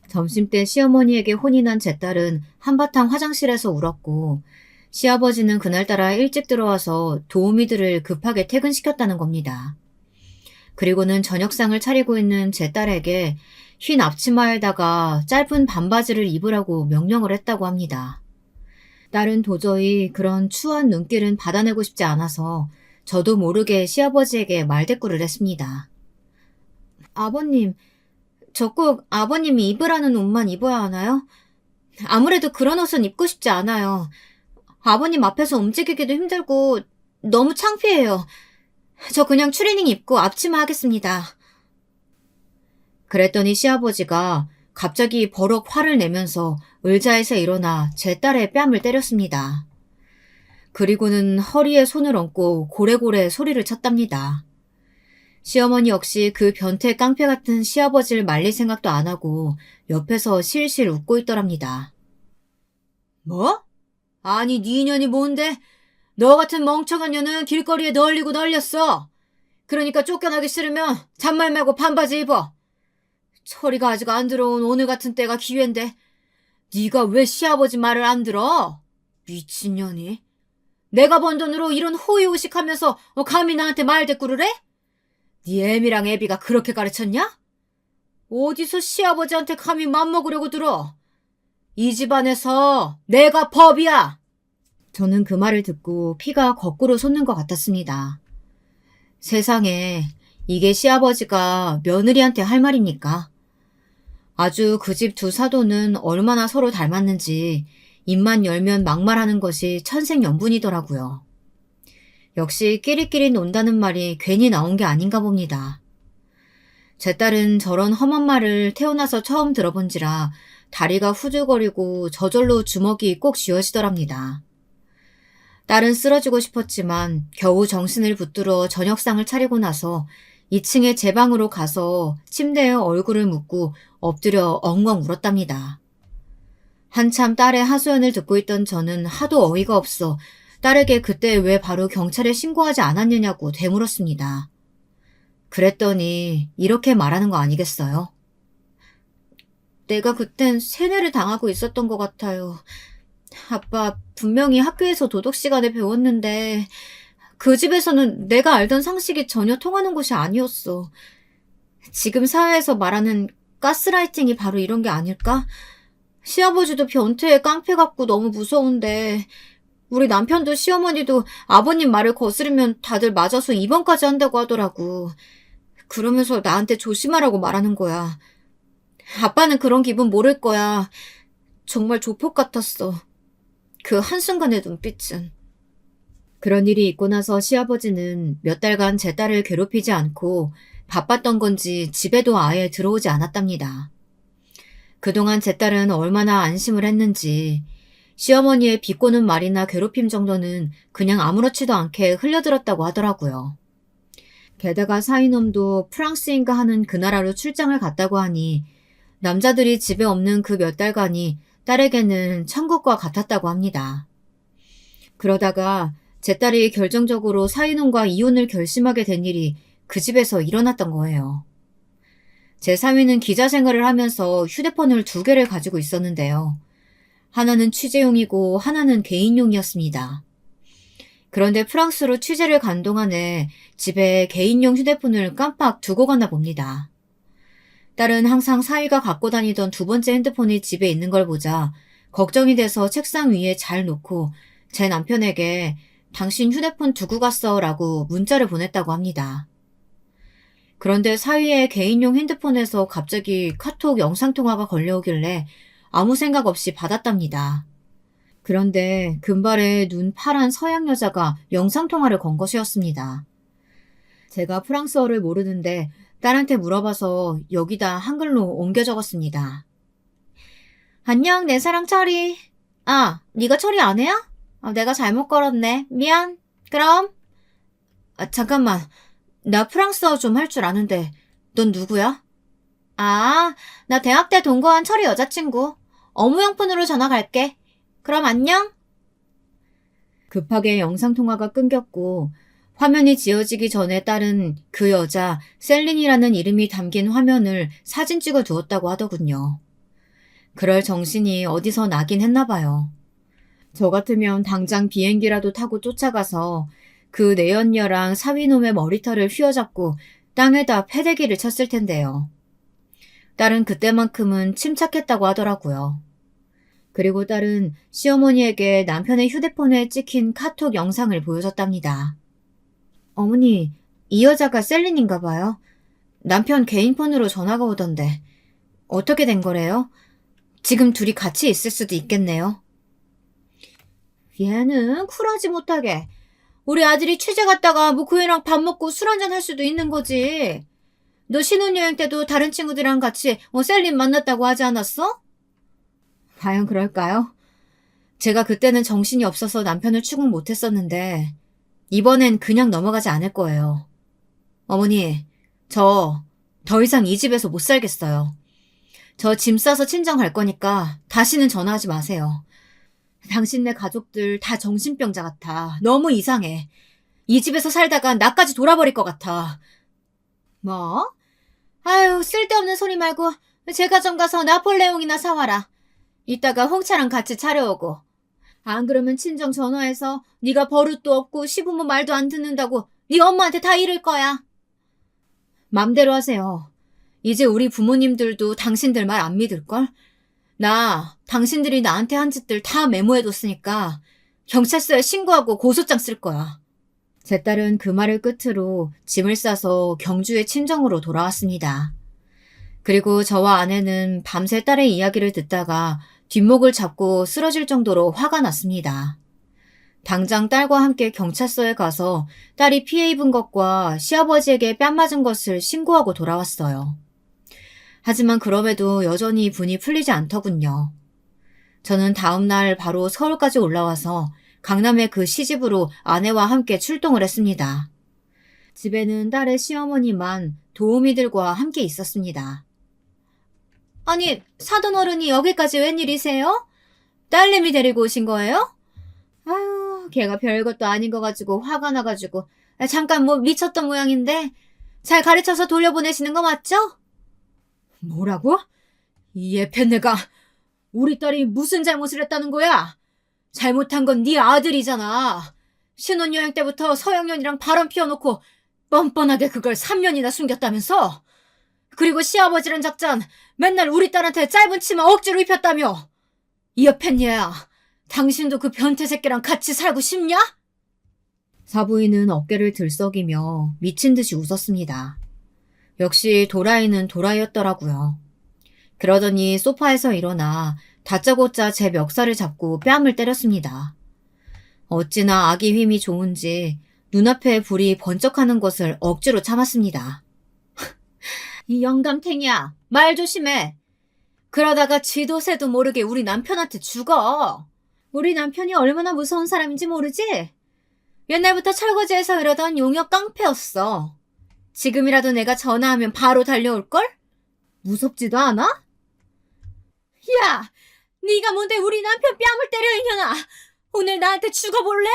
점심때 시어머니에게 혼이 난 제 딸은 한바탕 화장실에서 울었고 시아버지는 그날따라 일찍 들어와서 도우미들을 급하게 퇴근시켰다는 겁니다. 그리고는 저녁상을 차리고 있는 제 딸에게 흰 앞치마에다가 짧은 반바지를 입으라고 명령을 했다고 합니다. 딸은 도저히 그런 추한 눈길은 받아내고 싶지 않아서 저도 모르게 시아버지에게 말대꾸를 했습니다. 아버님, 저 꼭 아버님이 입으라는 옷만 입어야 하나요? 아무래도 그런 옷은 입고 싶지 않아요. 아버님 앞에서 움직이기도 힘들고 너무 창피해요. 저 그냥 추리닝 입고 앞치마 하겠습니다. 그랬더니 시아버지가 갑자기 버럭 화를 내면서 의자에서 일어나 제 딸의 뺨을 때렸습니다. 그리고는 허리에 손을 얹고 고래고래 소리를 쳤답니다. 시어머니 역시 그 변태 깡패 같은 시아버지를 말릴 생각도 안 하고 옆에서 실실 웃고 있더랍니다. 뭐? 아니 네 인연이 뭔데? 너 같은 멍청한 년은 길거리에 널리고 널렸어. 그러니까 쫓겨나기 싫으면 잔말 말고 반바지 입어. 철이가 아직 안 들어온 오늘 같은 때가 기회인데 네가 왜 시아버지 말을 안 들어? 미친년이. 내가 번 돈으로 이런 호의호식하면서 감히 나한테 말대꾸를 해? 네 애미랑 애비가 그렇게 가르쳤냐? 어디서 시아버지한테 감히 맘먹으려고 들어? 이 집안에서 내가 법이야. 저는 그 말을 듣고 피가 거꾸로 솟는 것 같았습니다. 세상에 이게 시아버지가 며느리한테 할 말입니까? 아주 그 집 두 사돈은 얼마나 서로 닮았는지 입만 열면 막말하는 것이 천생연분이더라고요. 역시 끼리끼리 논다는 말이 괜히 나온 게 아닌가 봅니다. 제 딸은 저런 험한 말을 태어나서 처음 들어본지라 다리가 후들거리고 저절로 주먹이 꼭 쥐어지더랍니다. 딸은 쓰러지고 싶었지만 겨우 정신을 붙들어 저녁상을 차리고 나서 2층에 제 방으로 가서 침대에 얼굴을 묻고 엎드려 엉엉 울었답니다. 한참 딸의 하소연을 듣고 있던 저는 하도 어이가 없어 딸에게 그때 왜 바로 경찰에 신고하지 않았느냐고 되물었습니다. 그랬더니 이렇게 말하는 거 아니겠어요? 내가 그땐 세뇌를 당하고 있었던 것 같아요. 아빠 분명히 학교에서 도덕 시간에 배웠는데 그 집에서는 내가 알던 상식이 전혀 통하는 것이 아니었어. 지금 사회에서 말하는 가스라이팅이 바로 이런 게 아닐까? 시아버지도 변태의 깡패 같고 너무 무서운데 우리 남편도 시어머니도 아버님 말을 거스르면 다들 맞아서 입원까지 한다고 하더라고. 그러면서 나한테 조심하라고 말하는 거야. 아빠는 그런 기분 모를 거야. 정말 조폭 같았어. 그 한순간의 눈빛은. 그런 일이 있고 나서 시아버지는 몇 달간 제 딸을 괴롭히지 않고 바빴던 건지 집에도 아예 들어오지 않았답니다. 그동안 제 딸은 얼마나 안심을 했는지 시어머니의 비꼬는 말이나 괴롭힘 정도는 그냥 아무렇지도 않게 흘려들었다고 하더라고요. 게다가 사위놈도 프랑스인가 하는 그 나라로 출장을 갔다고 하니 남자들이 집에 없는 그 몇 달간이 딸에게는 천국과 같았다고 합니다. 그러다가 제 딸이 결정적으로 사위놈과 이혼을 결심하게 된 일이 그 집에서 일어났던 거예요. 제 사위는 기자 생활을 하면서 휴대폰을 2개를 가지고 있었는데요. 하나는 취재용이고 하나는 개인용이었습니다. 그런데 프랑스로 취재를 간 동안에 집에 개인용 휴대폰을 깜빡 두고 갔나 봅니다. 딸은 항상 사위가 갖고 다니던 2번째 핸드폰이 집에 있는 걸 보자 걱정이 돼서 책상 위에 잘 놓고 제 남편에게 당신 휴대폰 두고 갔어 라고 문자를 보냈다고 합니다. 그런데 사위의 개인용 핸드폰에서 갑자기 카톡 영상통화가 걸려오길래 아무 생각 없이 받았답니다. 그런데 금발의 눈 파란 서양 여자가 영상통화를 건 것이었습니다. 제가 프랑스어를 모르는데 딸한테 물어봐서 여기다 한글로 옮겨 적었습니다. 안녕, 내 사랑 철이. 아, 네가 철이 아내야? 내가 잘못 걸었네. 미안. 그럼. 잠깐만. 나 프랑스어 좀 할 줄 아는데 넌 누구야? 아, 나 대학 때 동거한 철이 여자친구. 어무영푼으로 전화 갈게. 그럼 안녕. 급하게 영상통화가 끊겼고 화면이 지어지기 전에 딸은 그 여자 셀린이라는 이름이 담긴 화면을 사진 찍어 두었다고 하더군요. 그럴 정신이 어디서 나긴 했나 봐요. 저 같으면 당장 비행기라도 타고 쫓아가서 그 내연녀랑 사위놈의 머리털을 휘어잡고 땅에다 패대기를 쳤을 텐데요. 딸은 그때만큼은 침착했다고 하더라고요. 그리고 딸은 시어머니에게 남편의 휴대폰에 찍힌 카톡 영상을 보여줬답니다. 어머니, 이 여자가 셀린인가 봐요. 남편 개인 폰으로 전화가 오던데 어떻게 된 거래요? 지금 둘이 같이 있을 수도 있겠네요. 얘는 쿨하지 못하게. 우리 아들이 취재 갔다가 뭐 그 애랑 밥 먹고 술 한잔 할 수도 있는 거지. 너 신혼여행 때도 다른 친구들이랑 같이 셀린 만났다고 하지 않았어? 과연 그럴까요? 제가 그때는 정신이 없어서 남편을 추궁 못했었는데 이번엔 그냥 넘어가지 않을 거예요. 어머니, 저 더 이상 이 집에서 못 살겠어요. 저 짐 싸서 친정 갈 거니까 다시는 전화하지 마세요. 당신네 가족들 다 정신병자 같아. 너무 이상해. 이 집에서 살다가 나까지 돌아버릴 것 같아. 뭐? 아유, 쓸데없는 소리 말고 제가 좀 가서 나폴레옹이나 사와라. 이따가 홍차랑 같이 차려오고. 안 그러면 친정 전화해서 네가 버릇도 없고 시부모 말도 안 듣는다고 네 엄마한테 다 이를 거야. 맘대로 하세요. 이제 우리 부모님들도 당신들 말 안 믿을걸? 나 당신들이 나한테 한 짓들 다 메모해뒀으니까 경찰서에 신고하고 고소장 쓸 거야. 제 딸은 그 말을 끝으로 짐을 싸서 경주의 친정으로 돌아왔습니다. 그리고 저와 아내는 밤새 딸의 이야기를 듣다가 뒷목을 잡고 쓰러질 정도로 화가 났습니다. 당장 딸과 함께 경찰서에 가서 딸이 피해 입은 것과 시아버지에게 뺨 맞은 것을 신고하고 돌아왔어요. 하지만 그럼에도 여전히 분이 풀리지 않더군요. 저는 다음 날 바로 서울까지 올라와서 강남의 그 시집으로 아내와 함께 출동을 했습니다. 집에는 딸의 시어머니만 도우미들과 함께 있었습니다. 아니, 사돈어른이 여기까지 웬일이세요? 딸내미 데리고 오신 거예요? 아유, 걔가 별것도 아닌 거 가지고 화가 나가지고 잠깐 뭐 미쳤던 모양인데 잘 가르쳐서 돌려보내시는 거 맞죠? 뭐라고? 이 예편네가 우리 딸이 무슨 잘못을 했다는 거야? 잘못한 건 네 아들이잖아. 신혼여행 때부터 서영년이랑 바람 피워놓고 뻔뻔하게 그걸 3년이나 숨겼다면서? 그리고 시아버지란 작전 맨날 우리 딸한테 짧은 치마 억지로 입혔다며? 이 여편녀야, 당신도 그 변태 새끼랑 같이 살고 싶냐? 사부인은 어깨를 들썩이며 미친 듯이 웃었습니다. 역시 도라이는 도라이였더라고요. 그러더니 소파에서 일어나 다짜고짜 제 멱살을 잡고 뺨을 때렸습니다. 어찌나 아기 힘이 좋은지 눈앞에 불이 번쩍하는 것을 억지로 참았습니다. 이 영감탱이야, 말 조심해. 그러다가 쥐도 새도 모르게 우리 남편한테 죽어. 우리 남편이 얼마나 무서운 사람인지 모르지? 옛날부터 철거지에서 이러던 용역 깡패였어. 지금이라도 내가 전화하면 바로 달려올걸? 무섭지도 않아? 야! 네가 뭔데 우리 남편 뺨을 때려, 이년아! 오늘 나한테 죽어볼래?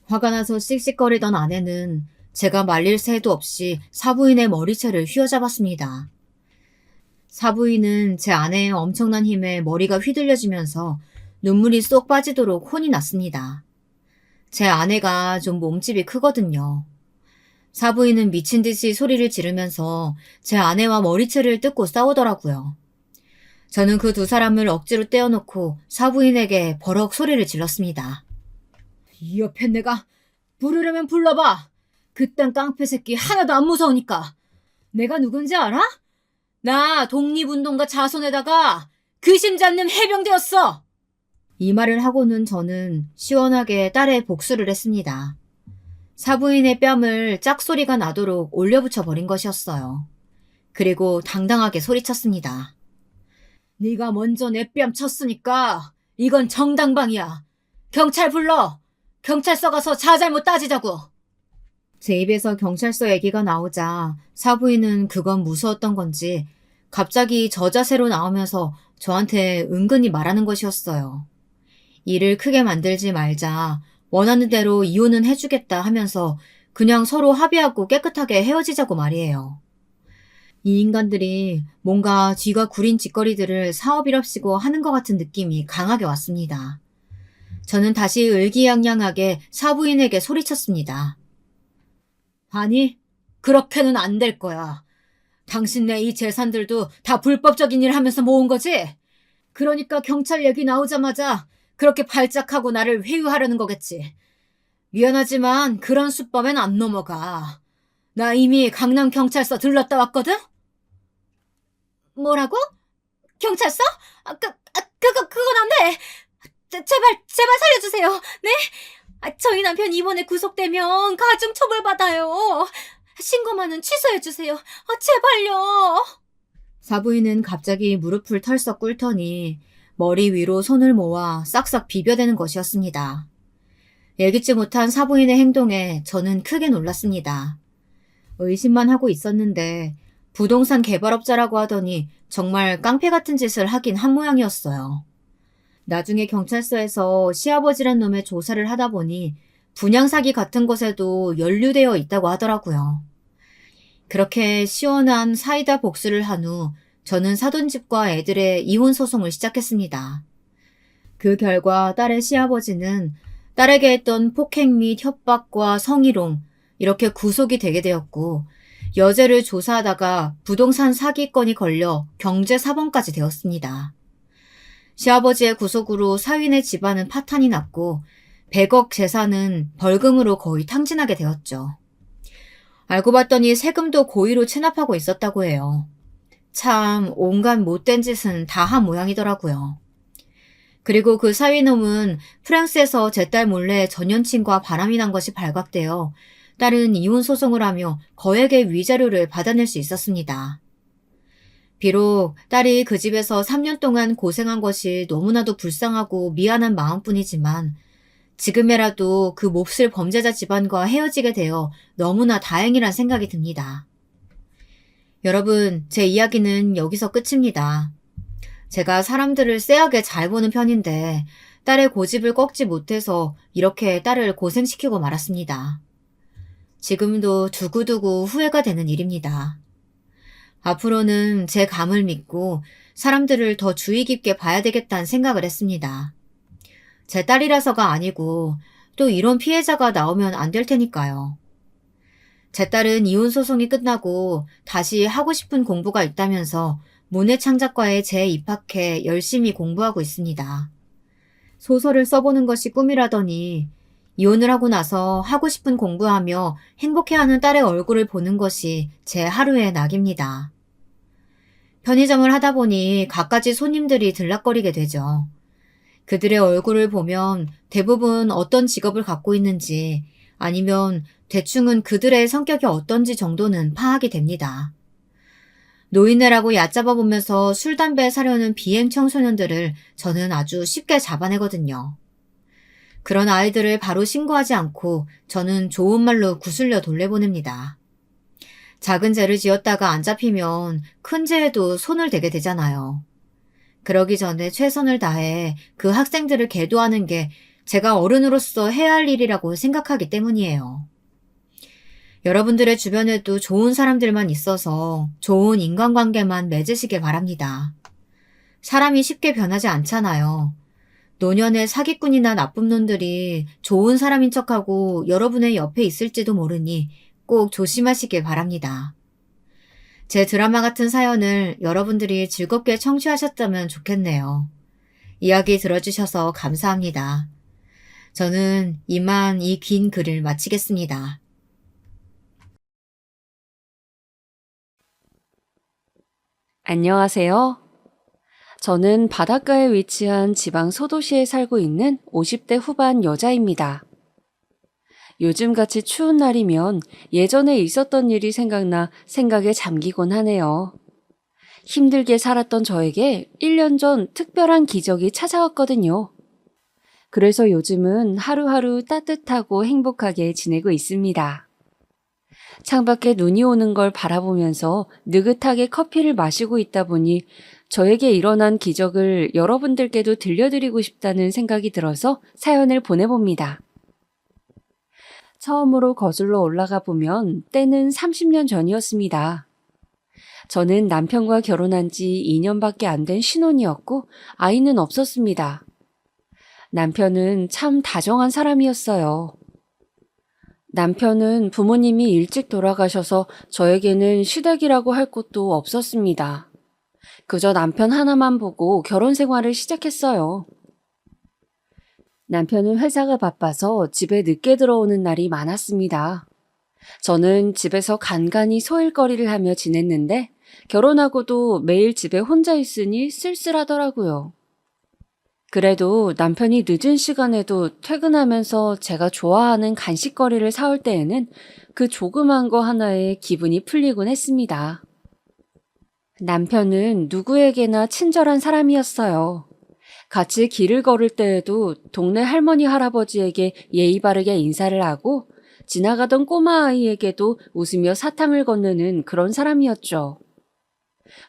화가 나서 씩씩거리던 아내는 제가 말릴 새도 없이 사부인의 머리채를 휘어잡았습니다. 사부인은 제 아내의 엄청난 힘에 머리가 휘둘려지면서 눈물이 쏙 빠지도록 혼이 났습니다. 제 아내가 좀 몸집이 크거든요. 사부인은 미친 듯이 소리를 지르면서 제 아내와 머리채를 뜯고 싸우더라고요. 저는 그 두 사람을 억지로 떼어놓고 사부인에게 버럭 소리를 질렀습니다. 이 옆에 내가 부르려면 불러봐. 그딴 깡패 새끼 하나도 안 무서우니까. 내가 누군지 알아? 나 독립운동가 자손에다가 귀신 잡는 해병대였어. 이 말을 하고는 저는 시원하게 딸의 복수를 했습니다. 사부인의 뺨을 짝소리가 나도록 올려붙여 버린 것이었어요. 그리고 당당하게 소리쳤습니다. 네가 먼저 내 뺨 쳤으니까 이건 정당방위야. 경찰 불러. 경찰서 가서 자잘못 따지자고. 제 입에서 경찰서 얘기가 나오자 사부인은 그건 무서웠던 건지 갑자기 저자세로 나오면서 저한테 은근히 말하는 것이었어요. 일을 크게 만들지 말자. 원하는 대로 이혼은 해주겠다 하면서 그냥 서로 합의하고 깨끗하게 헤어지자고 말이에요. 이 인간들이 뭔가 뒤가 구린 짓거리들을 사업이랍시고 하는 것 같은 느낌이 강하게 왔습니다. 저는 다시 의기양양하게 사부인에게 소리쳤습니다. 아니, 그렇게는 안 될 거야. 당신네 이 재산들도 다 불법적인 일 하면서 모은 거지? 그러니까 경찰 얘기 나오자마자 그렇게 발작하고 나를 회유하려는 거겠지. 미안하지만 그런 수법엔 안 넘어가. 나 이미 강남경찰서 들렀다 왔거든? 뭐라고? 경찰서? 그건 안 돼. 제발 살려주세요. 네? 저희 남편 이번에 구속되면 가중 처벌받아요. 신고만은 취소해주세요. 제발요. 사부인은 갑자기 무릎을 털썩 꿇더니 머리 위로 손을 모아 싹싹 비벼대는 것이었습니다. 예기치 못한 사부인의 행동에 저는 크게 놀랐습니다. 의심만 하고 있었는데 부동산 개발업자라고 하더니 정말 깡패 같은 짓을 하긴 한 모양이었어요. 나중에 경찰서에서 시아버지란 놈의 조사를 하다 보니 분양사기 같은 것에도 연루되어 있다고 하더라고요. 그렇게 시원한 사이다 복수를 한 후 저는 사돈집과 애들의 이혼 소송을 시작했습니다. 그 결과 딸의 시아버지는 딸에게 했던 폭행 및 협박과 성희롱, 이렇게 구속이 되게 되었고 여죄를 조사하다가 부동산 사기건이 걸려 경제사범까지 되었습니다. 시아버지의 구속으로 사위네 집안은 파탄이 났고 100억 재산은 벌금으로 거의 탕진하게 되었죠. 알고 봤더니 세금도 고의로 체납하고 있었다고 해요. 참 온갖 못된 짓은 다 한 모양이더라고요. 그리고 그 사위놈은 프랑스에서 제 딸 몰래 전 여친과 바람이 난 것이 발각되어 딸은 이혼 소송을 하며 거액의 위자료를 받아낼 수 있었습니다. 비록 딸이 그 집에서 3년 동안 고생한 것이 너무나도 불쌍하고 미안한 마음뿐이지만 지금이라도 그 몹쓸 범죄자 집안과 헤어지게 되어 너무나 다행이란 생각이 듭니다. 여러분, 제 이야기는 여기서 끝입니다. 제가 사람들을 쎄하게 잘 보는 편인데 딸의 고집을 꺾지 못해서 이렇게 딸을 고생시키고 말았습니다. 지금도 두고두고 후회가 되는 일입니다. 앞으로는 제 감을 믿고 사람들을 더 주의 깊게 봐야 되겠다는 생각을 했습니다. 제 딸이라서가 아니고 또 이런 피해자가 나오면 안 될 테니까요. 제 딸은 이혼 소송이 끝나고 다시 하고 싶은 공부가 있다면서 문해창작과에 재입학해 열심히 공부하고 있습니다. 소설을 써보는 것이 꿈이라더니 이혼을 하고 나서 하고 싶은 공부하며 행복해하는 딸의 얼굴을 보는 것이 제 하루의 낙입니다. 편의점을 하다 보니 갖가지 손님들이 들락거리게 되죠. 그들의 얼굴을 보면 대부분 어떤 직업을 갖고 있는지 아니면 대충은 그들의 성격이 어떤지 정도는 파악이 됩니다. 노인네라고 얕잡아 보면서 술, 담배 사려는 비행 청소년들을 저는 아주 쉽게 잡아내거든요. 그런 아이들을 바로 신고하지 않고 저는 좋은 말로 구슬려 돌려보냅니다. 작은 죄를 지었다가 안 잡히면 큰 죄에도 손을 대게 되잖아요. 그러기 전에 최선을 다해 그 학생들을 계도하는 게 제가 어른으로서 해야 할 일이라고 생각하기 때문이에요. 여러분들의 주변에도 좋은 사람들만 있어서 좋은 인간관계만 맺으시길 바랍니다. 사람이 쉽게 변하지 않잖아요. 노년의 사기꾼이나 나쁜 놈들이 좋은 사람인 척하고 여러분의 옆에 있을지도 모르니 꼭 조심하시길 바랍니다. 제 드라마 같은 사연을 여러분들이 즐겁게 청취하셨다면 좋겠네요. 이야기 들어주셔서 감사합니다. 저는 이만 이 긴 글을 마치겠습니다. 안녕하세요. 저는 바닷가에 위치한 지방 소도시에 살고 있는 50대 후반 여자입니다. 요즘같이 추운 날이면 예전에 있었던 일이 생각나 생각에 잠기곤 하네요. 힘들게 살았던 저에게 1년 전 특별한 기적이 찾아왔거든요. 그래서 요즘은 하루하루 따뜻하고 행복하게 지내고 있습니다. 창밖에 눈이 오는 걸 바라보면서 느긋하게 커피를 마시고 있다 보니 저에게 일어난 기적을 여러분들께도 들려드리고 싶다는 생각이 들어서 사연을 보내봅니다. 처음으로 거슬러 올라가 보면 때는 30년 전이었습니다. 저는 남편과 결혼한 지 2년밖에 안 된 신혼이었고 아이는 없었습니다. 남편은 참 다정한 사람이었어요. 남편은 부모님이 일찍 돌아가셔서 저에게는 시댁이라고 할 곳도 없었습니다. 그저 남편 하나만 보고 결혼 생활을 시작했어요. 남편은 회사가 바빠서 집에 늦게 들어오는 날이 많았습니다. 저는 집에서 간간히 소일거리를 하며 지냈는데 결혼하고도 매일 집에 혼자 있으니 쓸쓸하더라고요. 그래도 남편이 늦은 시간에도 퇴근하면서 제가 좋아하는 간식거리를 사올 때에는 그 조그만 거 하나에 기분이 풀리곤 했습니다. 남편은 누구에게나 친절한 사람이었어요. 같이 길을 걸을 때에도 동네 할머니 할아버지에게 예의 바르게 인사를 하고 지나가던 꼬마 아이에게도 웃으며 사탕을 건네는 그런 사람이었죠.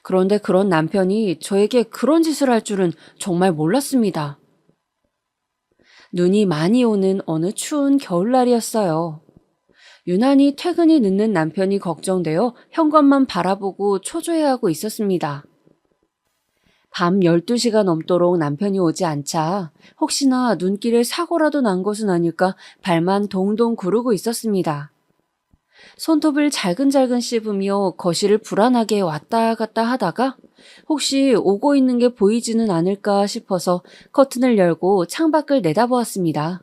그런데 그런 남편이 저에게 그런 짓을 할 줄은 정말 몰랐습니다. 눈이 많이 오는 어느 추운 겨울날이었어요. 유난히 퇴근이 늦는 남편이 걱정되어 현관만 바라보고 초조해하고 있었습니다. 밤 12시가 넘도록 남편이 오지 않자 혹시나 눈길에 사고라도 난 것은 아닐까 발만 동동 구르고 있었습니다. 손톱을 잘근잘근 씹으며 거실을 불안하게 왔다 갔다 하다가 혹시 오고 있는 게 보이지는 않을까 싶어서 커튼을 열고 창밖을 내다보았습니다.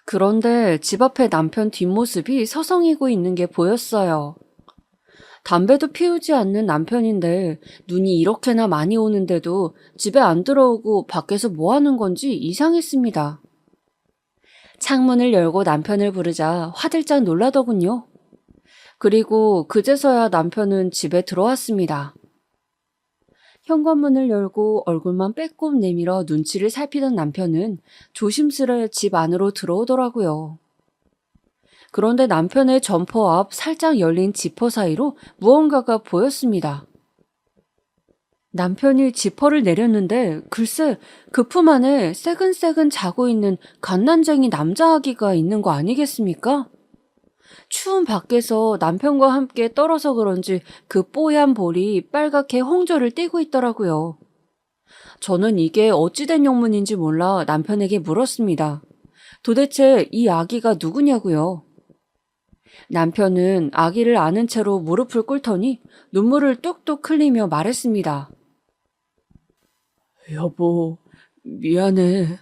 그런데 집 앞에 남편 뒷모습이 서성이고 있는 게 보였어요. 담배도 피우지 않는 남편인데 눈이 이렇게나 많이 오는데도 집에 안 들어오고 밖에서 뭐 하는 건지 이상했습니다. 창문을 열고 남편을 부르자 화들짝 놀라더군요. 그리고 그제서야 남편은 집에 들어왔습니다. 현관문을 열고 얼굴만 빼꼼 내밀어 눈치를 살피던 남편은 조심스레 집 안으로 들어오더라고요. 그런데 남편의 점퍼 앞 살짝 열린 지퍼 사이로 무언가가 보였습니다. 남편이 지퍼를 내렸는데 글쎄 그 품 안에 새근새근 자고 있는 갓난쟁이 남자 아기가 있는 거 아니겠습니까? 추운 밖에서 남편과 함께 떨어서 그런지 그 뽀얀 볼이 빨갛게 홍조를 띠고 있더라고요. 저는 이게 어찌된 영문인지 몰라 남편에게 물었습니다. 도대체 이 아기가 누구냐고요? 남편은 아기를 안은 채로 무릎을 꿇더니 눈물을 뚝뚝 흘리며 말했습니다. 여보, 미안해.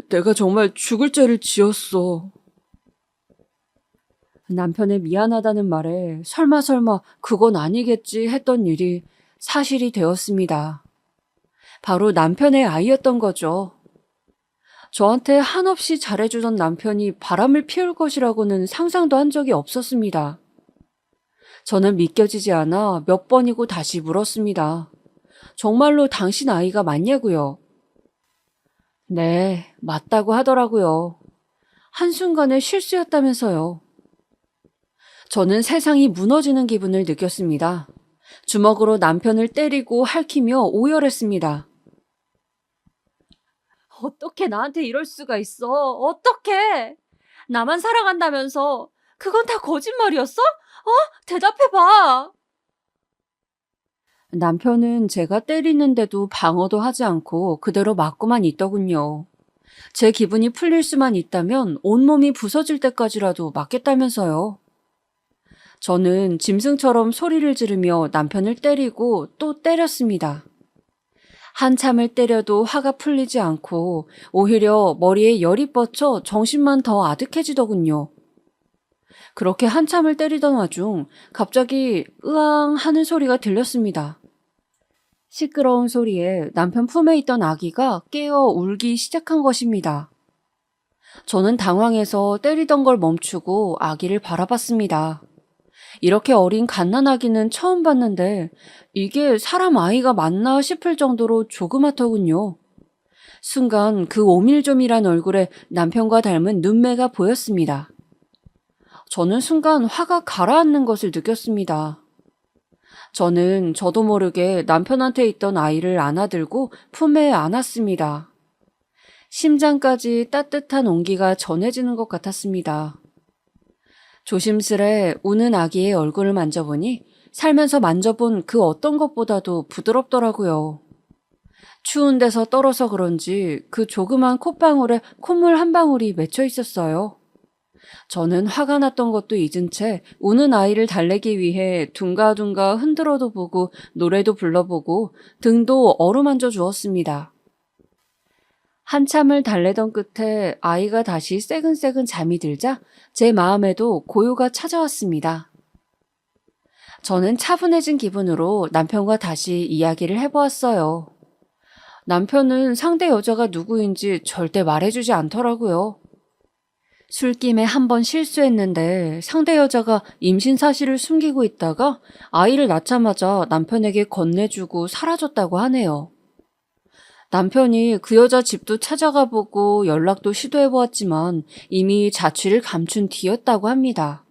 내가 정말 죽을 죄를 지었어. 남편의 미안하다는 말에 설마 그건 아니겠지 했던 일이 사실이 되었습니다. 바로 남편의 아이였던 거죠. 저한테 한없이 잘해주던 남편이 바람을 피울 것이라고는 상상도 한 적이 없었습니다. 저는 믿겨지지 않아 몇 번이고 다시 물었습니다. 정말로 당신 아이가 맞냐고요? 네, 맞다고 하더라고요. 한순간의 실수였다면서요. 저는 세상이 무너지는 기분을 느꼈습니다. 주먹으로 남편을 때리고 핥히며 오열했습니다. 어떻게 나한테 이럴 수가 있어? 어떻게? 나만 사랑한다면서 그건 다 거짓말이었어? 대답해봐. 남편은 제가 때리는데도 방어도 하지 않고 그대로 맞고만 있더군요. 제 기분이 풀릴 수만 있다면 온몸이 부서질 때까지라도 맞겠다면서요. 저는 짐승처럼 소리를 지르며 남편을 때리고 또 때렸습니다. 한참을 때려도 화가 풀리지 않고 오히려 머리에 열이 뻗쳐 정신만 더 아득해지더군요. 그렇게 한참을 때리던 와중 갑자기 으앙 하는 소리가 들렸습니다. 시끄러운 소리에 남편 품에 있던 아기가 깨어 울기 시작한 것입니다. 저는 당황해서 때리던 걸 멈추고 아기를 바라봤습니다. 이렇게 어린 갓난아기는 처음 봤는데 이게 사람 아이가 맞나 싶을 정도로 조그맣더군요. 순간 그 오밀조밀한 얼굴에 남편과 닮은 눈매가 보였습니다. 저는 순간 화가 가라앉는 것을 느꼈습니다. 저는 저도 모르게 남편한테 있던 아이를 안아들고 품에 안았습니다. 심장까지 따뜻한 온기가 전해지는 것 같았습니다. 조심스레 우는 아기의 얼굴을 만져보니 살면서 만져본 그 어떤 것보다도 부드럽더라고요. 추운 데서 떨어서 그런지 그 조그만 콧방울에 콧물 한 방울이 맺혀 있었어요. 저는 화가 났던 것도 잊은 채 우는 아이를 달래기 위해 둥가둥가 흔들어도 보고 노래도 불러보고 등도 어루만져 주었습니다. 한참을 달래던 끝에 아이가 다시 새근새근 잠이 들자 제 마음에도 고요가 찾아왔습니다. 저는 차분해진 기분으로 남편과 다시 이야기를 해보았어요. 남편은 상대 여자가 누구인지 절대 말해주지 않더라고요. 술김에 한 번 실수했는데 상대 여자가 임신 사실을 숨기고 있다가 아이를 낳자마자 남편에게 건네주고 사라졌다고 하네요. 남편이 그 여자 집도 찾아가 보고 연락도 시도해 보았지만 이미 자취를 감춘 뒤였다고 합니다.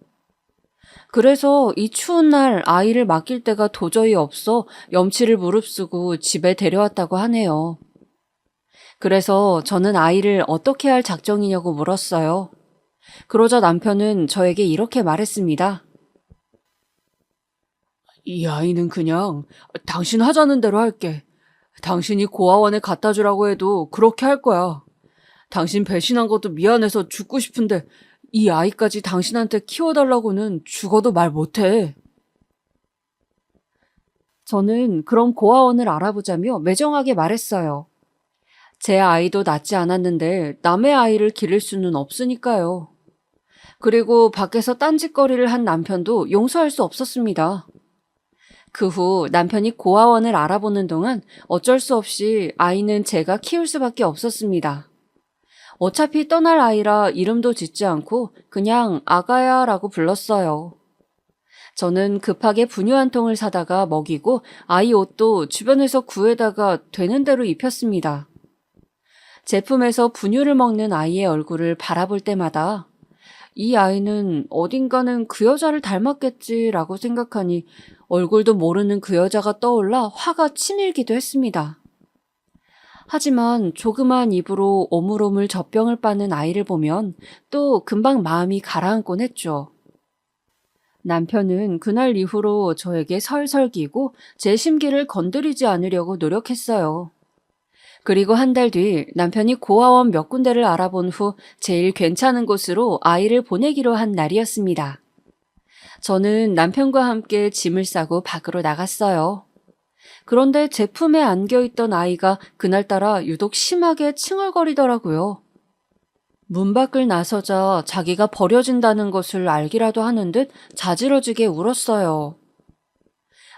그래서 이 추운 날 아이를 맡길 데가 도저히 없어 염치를 무릅쓰고 집에 데려왔다고 하네요. 그래서 저는 아이를 어떻게 할 작정이냐고 물었어요. 그러자 남편은 저에게 이렇게 말했습니다. 이 아이는 그냥 당신 하자는 대로 할게. 당신이 고아원에 갖다 주라고 해도 그렇게 할 거야. 당신 배신한 것도 미안해서 죽고 싶은데 이 아이까지 당신한테 키워달라고는 죽어도 말 못해. 저는 그럼 고아원을 알아보자며 매정하게 말했어요. 제 아이도 낳지 않았는데 남의 아이를 기를 수는 없으니까요. 그리고 밖에서 딴짓거리를 한 남편도 용서할 수 없었습니다. 그 후 남편이 고아원을 알아보는 동안 어쩔 수 없이 아이는 제가 키울 수밖에 없었습니다. 어차피 떠날 아이라 이름도 짓지 않고 그냥 아가야라고 불렀어요. 저는 급하게 분유 한 통을 사다가 먹이고 아이 옷도 주변에서 구해다가 되는 대로 입혔습니다. 제품에서 분유를 먹는 아이의 얼굴을 바라볼 때마다 이 아이는 어딘가는 그 여자를 닮았겠지라고 생각하니 얼굴도 모르는 그 여자가 떠올라 화가 치밀기도 했습니다. 하지만 조그만 입으로 오물오물 젖병을 빠는 아이를 보면 또 금방 마음이 가라앉곤 했죠. 남편은 그날 이후로 저에게 설설기고 제 심기를 건드리지 않으려고 노력했어요. 그리고 한 달 뒤 남편이 고아원 몇 군데를 알아본 후 제일 괜찮은 곳으로 아이를 보내기로 한 날이었습니다. 저는 남편과 함께 짐을 싸고 밖으로 나갔어요. 그런데 제 품에 안겨있던 아이가 그날따라 유독 심하게 칭얼거리더라고요. 문 밖을 나서자 자기가 버려진다는 것을 알기라도 하는 듯 자지러지게 울었어요.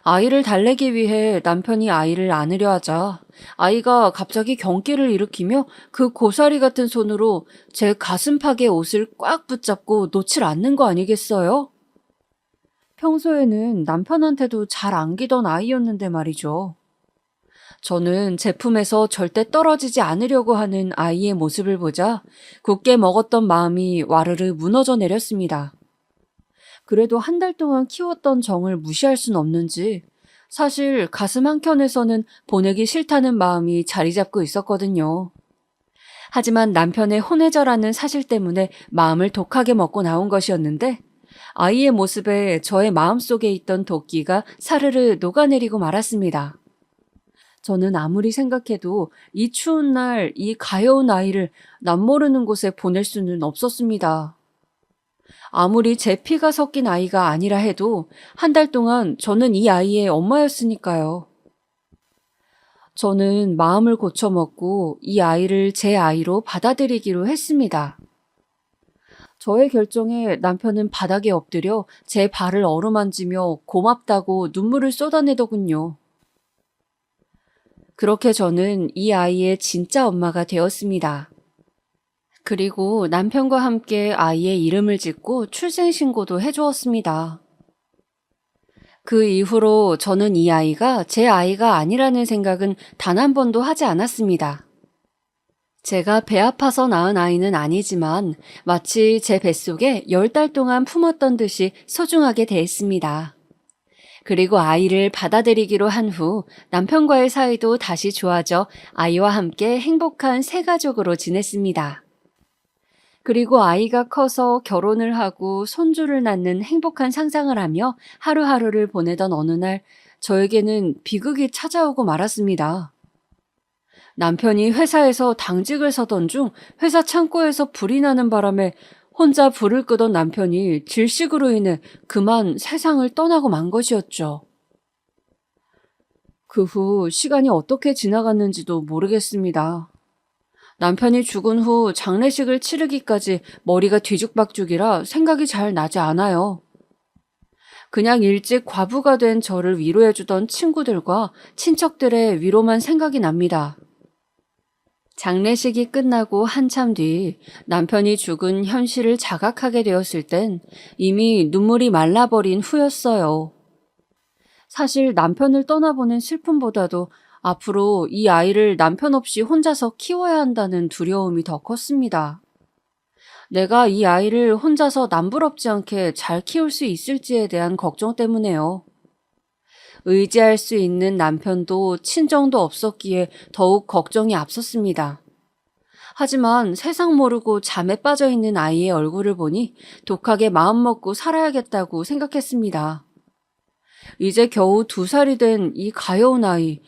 아이를 달래기 위해 남편이 아이를 안으려 하자 아이가 갑자기 경기를 일으키며 그 고사리 같은 손으로 제 가슴팍의 옷을 꽉 붙잡고 놓질 않는 거 아니겠어요? 평소에는 남편한테도 잘 안기던 아이였는데 말이죠. 저는 제품에서 절대 떨어지지 않으려고 하는 아이의 모습을 보자 굳게 먹었던 마음이 와르르 무너져 내렸습니다. 그래도 한 달 동안 키웠던 정을 무시할 순 없는지 사실 가슴 한켠에서는 보내기 싫다는 마음이 자리 잡고 있었거든요. 하지만 남편의 혼외자라는 사실 때문에 마음을 독하게 먹고 나온 것이었는데 아이의 모습에 저의 마음속에 있던 도끼가 사르르 녹아내리고 말았습니다. 저는 아무리 생각해도 이 추운 날 이 가여운 아이를 남모르는 곳에 보낼 수는 없었습니다. 아무리 제 피가 섞인 아이가 아니라 해도 한 달 동안 저는 이 아이의 엄마였으니까요. 저는 마음을 고쳐먹고 이 아이를 제 아이로 받아들이기로 했습니다. 저의 결정에 남편은 바닥에 엎드려 제 발을 어루만지며 고맙다고 눈물을 쏟아내더군요. 그렇게 저는 이 아이의 진짜 엄마가 되었습니다. 그리고 남편과 함께 아이의 이름을 짓고 출생신고도 해주었습니다. 그 이후로 저는 이 아이가 제 아이가 아니라는 생각은 단 한 번도 하지 않았습니다. 제가 배 아파서 낳은 아이는 아니지만 마치 제 뱃속에 10달 동안 품었던 듯이 소중하게 대했습니다. 그리고 아이를 받아들이기로 한 후 남편과의 사이도 다시 좋아져 아이와 함께 행복한 새 가족으로 지냈습니다. 그리고 아이가 커서 결혼을 하고 손주를 낳는 행복한 상상을 하며 하루하루를 보내던 어느 날 저에게는 비극이 찾아오고 말았습니다. 남편이 회사에서 당직을 서던 중 회사 창고에서 불이 나는 바람에 혼자 불을 끄던 남편이 질식으로 인해 그만 세상을 떠나고 만 것이었죠. 그 후 시간이 어떻게 지나갔는지도 모르겠습니다. 남편이 죽은 후 장례식을 치르기까지 머리가 뒤죽박죽이라 생각이 잘 나지 않아요. 그냥 일찍 과부가 된 저를 위로해주던 친구들과 친척들의 위로만 생각이 납니다. 장례식이 끝나고 한참 뒤 남편이 죽은 현실을 자각하게 되었을 땐 이미 눈물이 말라버린 후였어요. 사실 남편을 떠나보낸 슬픔보다도 앞으로 이 아이를 남편 없이 혼자서 키워야 한다는 두려움이 더 컸습니다. 내가 이 아이를 혼자서 남부럽지 않게 잘 키울 수 있을지에 대한 걱정 때문에요. 의지할 수 있는 남편도 친정도 없었기에 더욱 걱정이 앞섰습니다. 하지만 세상 모르고 잠에 빠져 있는 아이의 얼굴을 보니 독하게 마음먹고 살아야겠다고 생각했습니다. 이제 겨우 2살이 된 이 가여운 아이,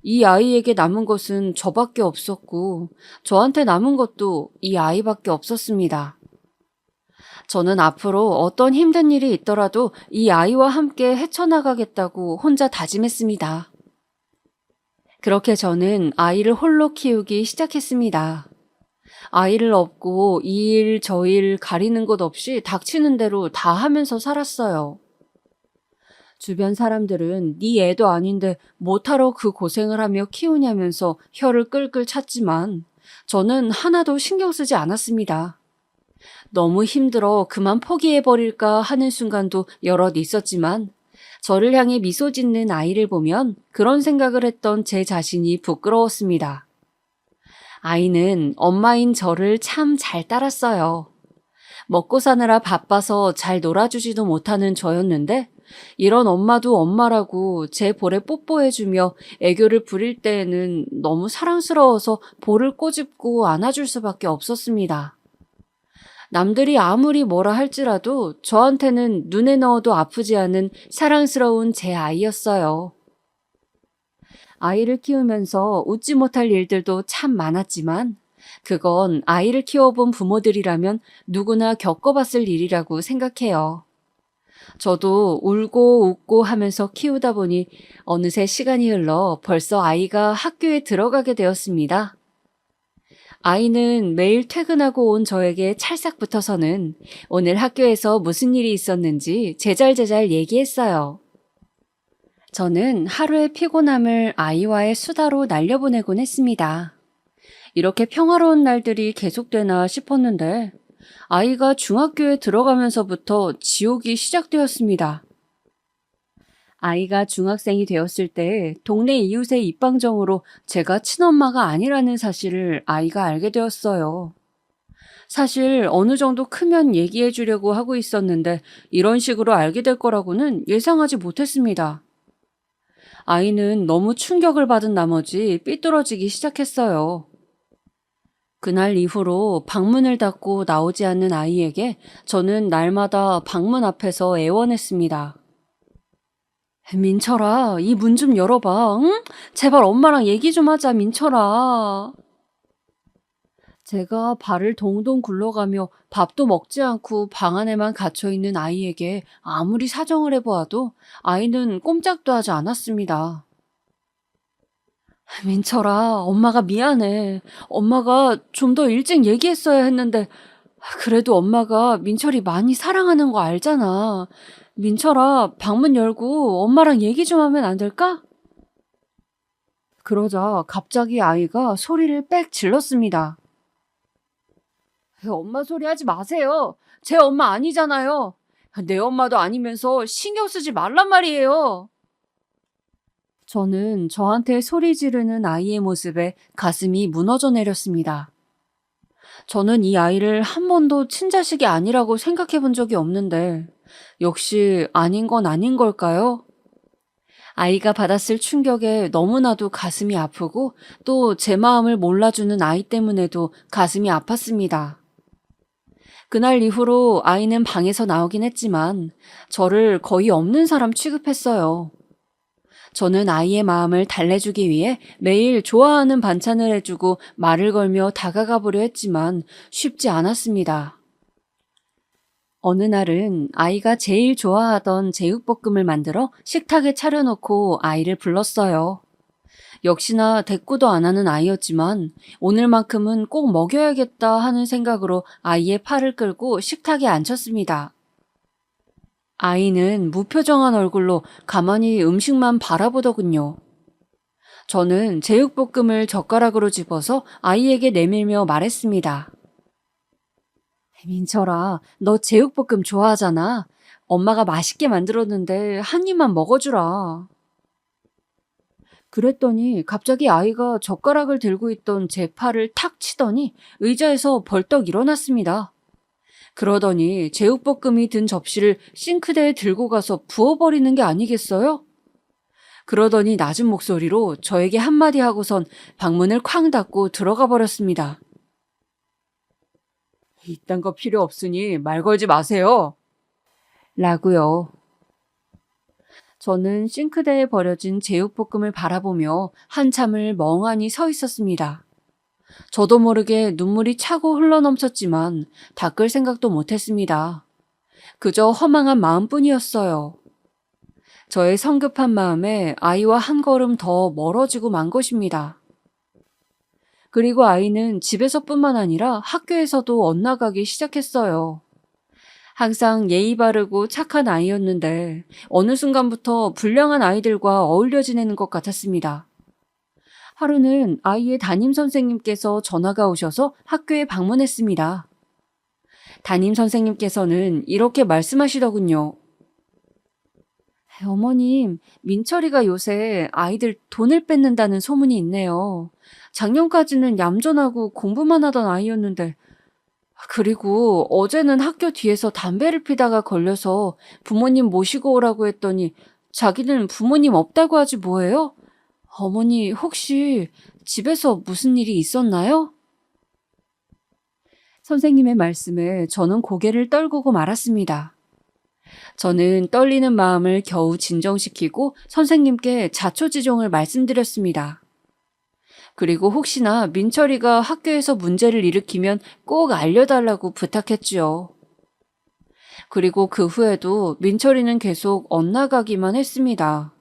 이 아이에게 남은 것은 저밖에 없었고 저한테 남은 것도 이 아이밖에 없었습니다. 저는 앞으로 어떤 힘든 일이 있더라도 이 아이와 함께 헤쳐나가겠다고 혼자 다짐했습니다. 그렇게 저는 아이를 홀로 키우기 시작했습니다. 아이를 업고 이 일 저 일 가리는 것 없이 닥치는 대로 다 하면서 살았어요. 주변 사람들은 네 애도 아닌데 뭐하러 그 고생을 하며 키우냐면서 혀를 끌끌 찼지만 저는 하나도 신경 쓰지 않았습니다. 너무 힘들어 그만 포기해버릴까 하는 순간도 여럿 있었지만 저를 향해 미소 짓는 아이를 보면 그런 생각을 했던 제 자신이 부끄러웠습니다. 아이는 엄마인 저를 참 잘 따랐어요. 먹고 사느라 바빠서 잘 놀아주지도 못하는 저였는데 이런 엄마도 엄마라고 제 볼에 뽀뽀해주며 애교를 부릴 때에는 너무 사랑스러워서 볼을 꼬집고 안아줄 수밖에 없었습니다. 남들이 아무리 뭐라 할지라도 저한테는 눈에 넣어도 아프지 않은 사랑스러운 제 아이였어요. 아이를 키우면서 웃지 못할 일들도 참 많았지만 그건 아이를 키워본 부모들이라면 누구나 겪어봤을 일이라고 생각해요. 저도 울고 웃고 하면서 키우다 보니 어느새 시간이 흘러 벌써 아이가 학교에 들어가게 되었습니다. 아이는 매일 퇴근하고 온 저에게 찰싹 붙어서는 오늘 학교에서 무슨 일이 있었는지 제잘제잘 얘기했어요. 저는 하루의 피곤함을 아이와의 수다로 날려보내곤 했습니다. 이렇게 평화로운 날들이 계속되나 싶었는데 아이가 중학교에 들어가면서부터 지옥이 시작되었습니다. 아이가 중학생이 되었을 때 동네 이웃의 입방정으로 제가 친엄마가 아니라는 사실을 아이가 알게 되었어요. 사실 어느 정도 크면 얘기해 주려고 하고 있었는데 이런 식으로 알게 될 거라고는 예상하지 못했습니다. 아이는 너무 충격을 받은 나머지 삐뚤어지기 시작했어요. 그날 이후로 방문을 닫고 나오지 않는 아이에게 저는 날마다 방문 앞에서 애원했습니다. 민철아, 이 문 좀 열어봐, 응? 제발 엄마랑 얘기 좀 하자, 민철아. 제가 발을 동동 굴러가며 밥도 먹지 않고 방 안에만 갇혀있는 아이에게 아무리 사정을 해보아도 아이는 꼼짝도 하지 않았습니다. 민철아, 엄마가 미안해. 엄마가 좀 더 일찍 얘기했어야 했는데, 그래도 엄마가 민철이 많이 사랑하는 거 알잖아. 민철아, 방문 열고 엄마랑 얘기 좀 하면 안 될까? 그러자 갑자기 아이가 소리를 빽 질렀습니다. 엄마 소리 하지 마세요. 제 엄마 아니잖아요. 내 엄마도 아니면서 신경 쓰지 말란 말이에요. 저는 저한테 소리 지르는 아이의 모습에 가슴이 무너져 내렸습니다. 저는 이 아이를 한 번도 친자식이 아니라고 생각해 본 적이 없는데, 역시 아닌 건 아닌 걸까요? 아이가 받았을 충격에 너무나도 가슴이 아프고 또 제 마음을 몰라주는 아이 때문에도 가슴이 아팠습니다. 그날 이후로 아이는 방에서 나오긴 했지만 저를 거의 없는 사람 취급했어요. 저는 아이의 마음을 달래주기 위해 매일 좋아하는 반찬을 해주고 말을 걸며 다가가 보려 했지만 쉽지 않았습니다. 어느 날은 아이가 제일 좋아하던 제육볶음을 만들어 식탁에 차려놓고 아이를 불렀어요. 역시나 대꾸도 안 하는 아이였지만 오늘만큼은 꼭 먹여야겠다 하는 생각으로 아이의 팔을 끌고 식탁에 앉혔습니다. 아이는 무표정한 얼굴로 가만히 음식만 바라보더군요. 저는 제육볶음을 젓가락으로 집어서 아이에게 내밀며 말했습니다. 민철아, 너 제육볶음 좋아하잖아. 엄마가 맛있게 만들었는데 한 입만 먹어주라. 그랬더니 갑자기 아이가 젓가락을 들고 있던 제 팔을 탁 치더니 의자에서 벌떡 일어났습니다. 그러더니 제육볶음이 든 접시를 싱크대에 들고 가서 부어버리는 게 아니겠어요? 그러더니 낮은 목소리로 저에게 한마디 하고선 방문을 쾅 닫고 들어가 버렸습니다. 이딴 거 필요 없으니 말 걸지 마세요. 라고요. 저는 싱크대에 버려진 제육볶음을 바라보며 한참을 멍하니 서 있었습니다. 저도 모르게 눈물이 차고 흘러넘쳤지만 닦을 생각도 못했습니다. 그저 허망한 마음뿐이었어요. 저의 성급한 마음에 아이와 한 걸음 더 멀어지고 만 것입니다. 그리고 아이는 집에서뿐만 아니라 학교에서도 엇나가기 시작했어요. 항상 예의 바르고 착한 아이였는데 어느 순간부터 불량한 아이들과 어울려 지내는 것 같았습니다. 하루는 아이의 담임 선생님께서 전화가 오셔서 학교에 방문했습니다. 담임 선생님께서는 이렇게 말씀하시더군요. 어머님, 민철이가 요새 아이들 돈을 뺏는다는 소문이 있네요. 작년까지는 얌전하고 공부만 하던 아이였는데, 그리고 어제는 학교 뒤에서 담배를 피다가 걸려서 부모님 모시고 오라고 했더니 자기는 부모님 없다고 하지 뭐예요? 어머니, 혹시 집에서 무슨 일이 있었나요? 선생님의 말씀에 저는 고개를 떨구고 말았습니다. 저는 떨리는 마음을 겨우 진정시키고 선생님께 자초지종을 말씀드렸습니다. 그리고 혹시나 민철이가 학교에서 문제를 일으키면 꼭 알려달라고 부탁했지요. 그리고 그 후에도 민철이는 계속 엇나가기만 했습니다.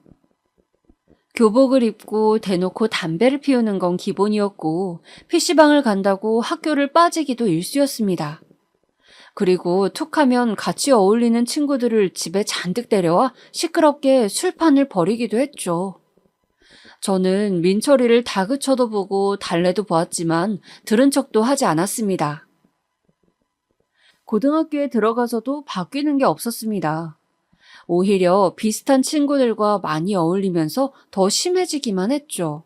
교복을 입고 대놓고 담배를 피우는 건 기본이었고 PC방을 간다고 학교를 빠지기도 일쑤였습니다. 그리고 툭하면 같이 어울리는 친구들을 집에 잔뜩 데려와 시끄럽게 술판을 벌이기도 했죠. 저는 민철이를 다그쳐도 보고 달래도 보았지만 들은 척도 하지 않았습니다. 고등학교에 들어가서도 바뀌는 게 없었습니다. 오히려 비슷한 친구들과 많이 어울리면서 더 심해지기만 했죠.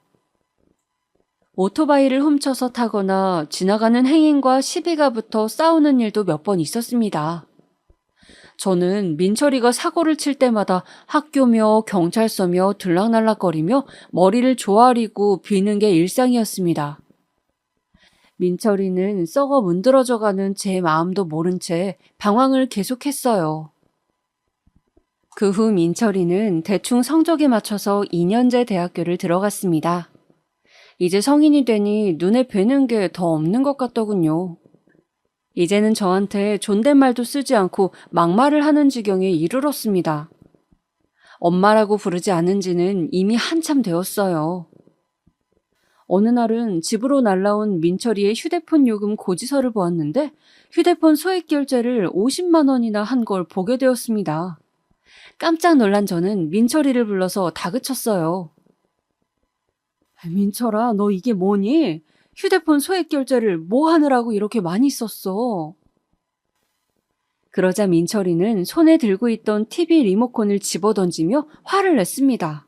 오토바이를 훔쳐서 타거나 지나가는 행인과 시비가 붙어 싸우는 일도 몇 번 있었습니다. 저는 민철이가 사고를 칠 때마다 학교며 경찰서며 들락날락거리며 머리를 조아리고 비는 게 일상이었습니다. 민철이는 썩어 문드러져가는 제 마음도 모른 채 방황을 계속했어요. 그 후 민철이는 대충 성적에 맞춰서 2년제 대학교를 들어갔습니다. 이제 성인이 되니 눈에 뵈는 게 더 없는 것 같더군요. 이제는 저한테 존댓말도 쓰지 않고 막말을 하는 지경에 이르렀습니다. 엄마라고 부르지 않은 지는 이미 한참 되었어요. 어느 날은 집으로 날라온 민철이의 휴대폰 요금 고지서를 보았는데 휴대폰 소액 결제를 50만 원이나 한 걸 보게 되었습니다. 깜짝 놀란 저는 민철이를 불러서 다그쳤어요. 민철아, 너 이게 뭐니? 휴대폰 소액 결제를 뭐 하느라고 이렇게 많이 썼어? 그러자 민철이는 손에 들고 있던 TV 리모컨을 집어던지며 화를 냈습니다.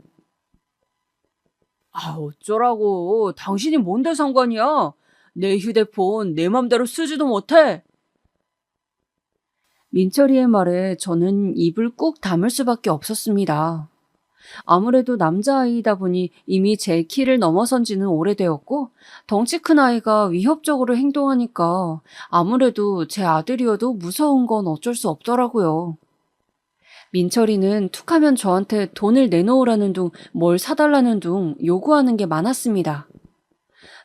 아, 어쩌라고. 당신이 뭔데 상관이야? 내 휴대폰 내 맘대로 쓰지도 못해. 민철이의 말에 저는 입을 꾹 다물 수밖에 없었습니다. 아무래도 남자아이이다 보니 이미 제 키를 넘어선 지는 오래되었고 덩치 큰 아이가 위협적으로 행동하니까 아무래도 제 아들이어도 무서운 건 어쩔 수 없더라고요. 민철이는 툭하면 저한테 돈을 내놓으라는 둥 뭘 사달라는 둥 요구하는 게 많았습니다.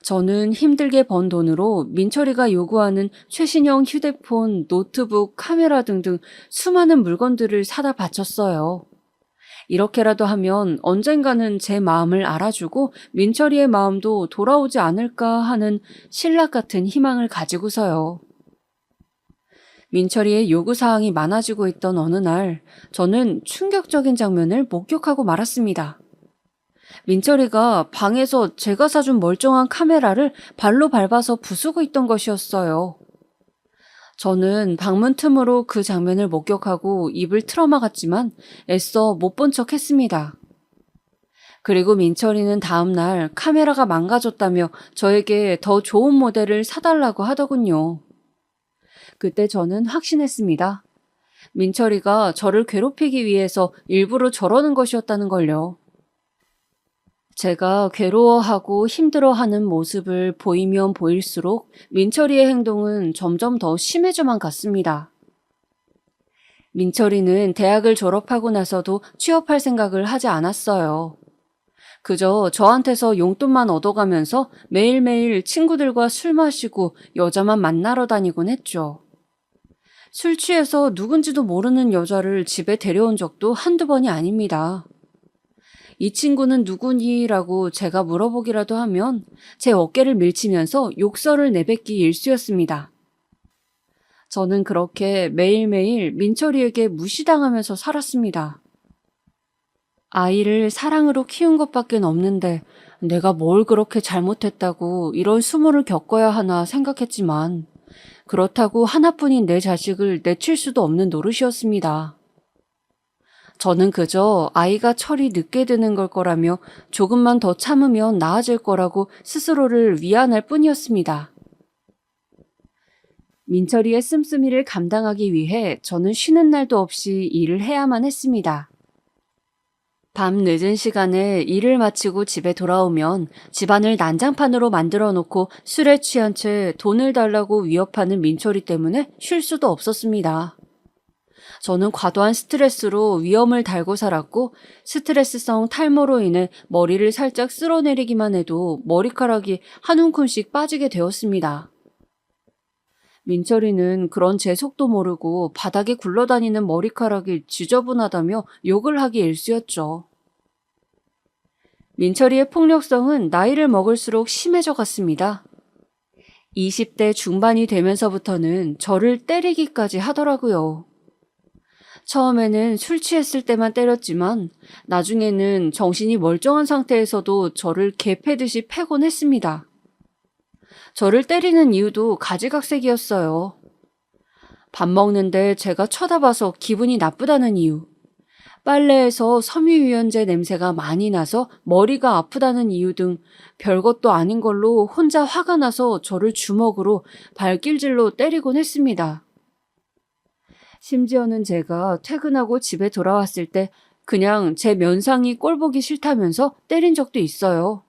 저는 힘들게 번 돈으로 민철이가 요구하는 최신형 휴대폰, 노트북, 카메라 등등 수많은 물건들을 사다 바쳤어요. 이렇게라도 하면 언젠가는 제 마음을 알아주고 민철이의 마음도 돌아오지 않을까 하는 신락 같은 희망을 가지고서요. 민철이의 요구사항이 많아지고 있던 어느 날 저는 충격적인 장면을 목격하고 말았습니다. 민철이가 방에서 제가 사준 멀쩡한 카메라를 발로 밟아서 부수고 있던 것이었어요. 저는 방문 틈으로 그 장면을 목격하고 입을 틀어막았지만 애써 못 본 척 했습니다. 그리고 민철이는 다음날 카메라가 망가졌다며 저에게 더 좋은 모델을 사달라고 하더군요. 그때 저는 확신했습니다. 민철이가 저를 괴롭히기 위해서 일부러 저러는 것이었다는 걸요. 제가 괴로워하고 힘들어하는 모습을 보이면 보일수록 민철이의 행동은 점점 더 심해져만 갔습니다. 민철이는 대학을 졸업하고 나서도 취업할 생각을 하지 않았어요. 그저 저한테서 용돈만 얻어가면서 매일매일 친구들과 술 마시고 여자만 만나러 다니곤 했죠. 술 취해서 누군지도 모르는 여자를 집에 데려온 적도 한두 번이 아닙니다. 이 친구는 누구니? 라고 제가 물어보기라도 하면 제 어깨를 밀치면서 욕설을 내뱉기 일쑤였습니다. 저는 그렇게 매일매일 민철이에게 무시당하면서 살았습니다. 아이를 사랑으로 키운 것밖엔 없는데 내가 뭘 그렇게 잘못했다고 이런 수모를 겪어야 하나 생각했지만 그렇다고 하나뿐인 내 자식을 내칠 수도 없는 노릇이었습니다. 저는 그저 아이가 철이 늦게 드는 걸 거라며 조금만 더 참으면 나아질 거라고 스스로를 위안할 뿐이었습니다. 민철이의 씀씀이를 감당하기 위해 저는 쉬는 날도 없이 일을 해야만 했습니다. 밤 늦은 시간에 일을 마치고 집에 돌아오면 집안을 난장판으로 만들어 놓고 술에 취한 채 돈을 달라고 위협하는 민철이 때문에 쉴 수도 없었습니다. 저는 과도한 스트레스로 위험을 달고 살았고 스트레스성 탈모로 인해 머리를 살짝 쓸어내리기만 해도 머리카락이 한 움큼씩 빠지게 되었습니다. 민철이는 그런 제 속도 모르고 바닥에 굴러다니는 머리카락이 지저분하다며 욕을 하기 일쑤였죠. 민철이의 폭력성은 나이를 먹을수록 심해져 갔습니다. 20대 중반이 되면서부터는 저를 때리기까지 하더라고요. 처음에는 술 취했을 때만 때렸지만 나중에는 정신이 멀쩡한 상태에서도 저를 개 패듯이 패곤 했습니다. 저를 때리는 이유도 가지각색이었어요. 밥 먹는데 제가 쳐다봐서 기분이 나쁘다는 이유, 빨래에서 섬유유연제 냄새가 많이 나서 머리가 아프다는 이유 등 별것도 아닌 걸로 혼자 화가 나서 저를 주먹으로 발길질로 때리곤 했습니다. 심지어는 제가 퇴근하고 집에 돌아왔을 때 그냥 제 면상이 꼴보기 싫다면서 때린 적도 있어요.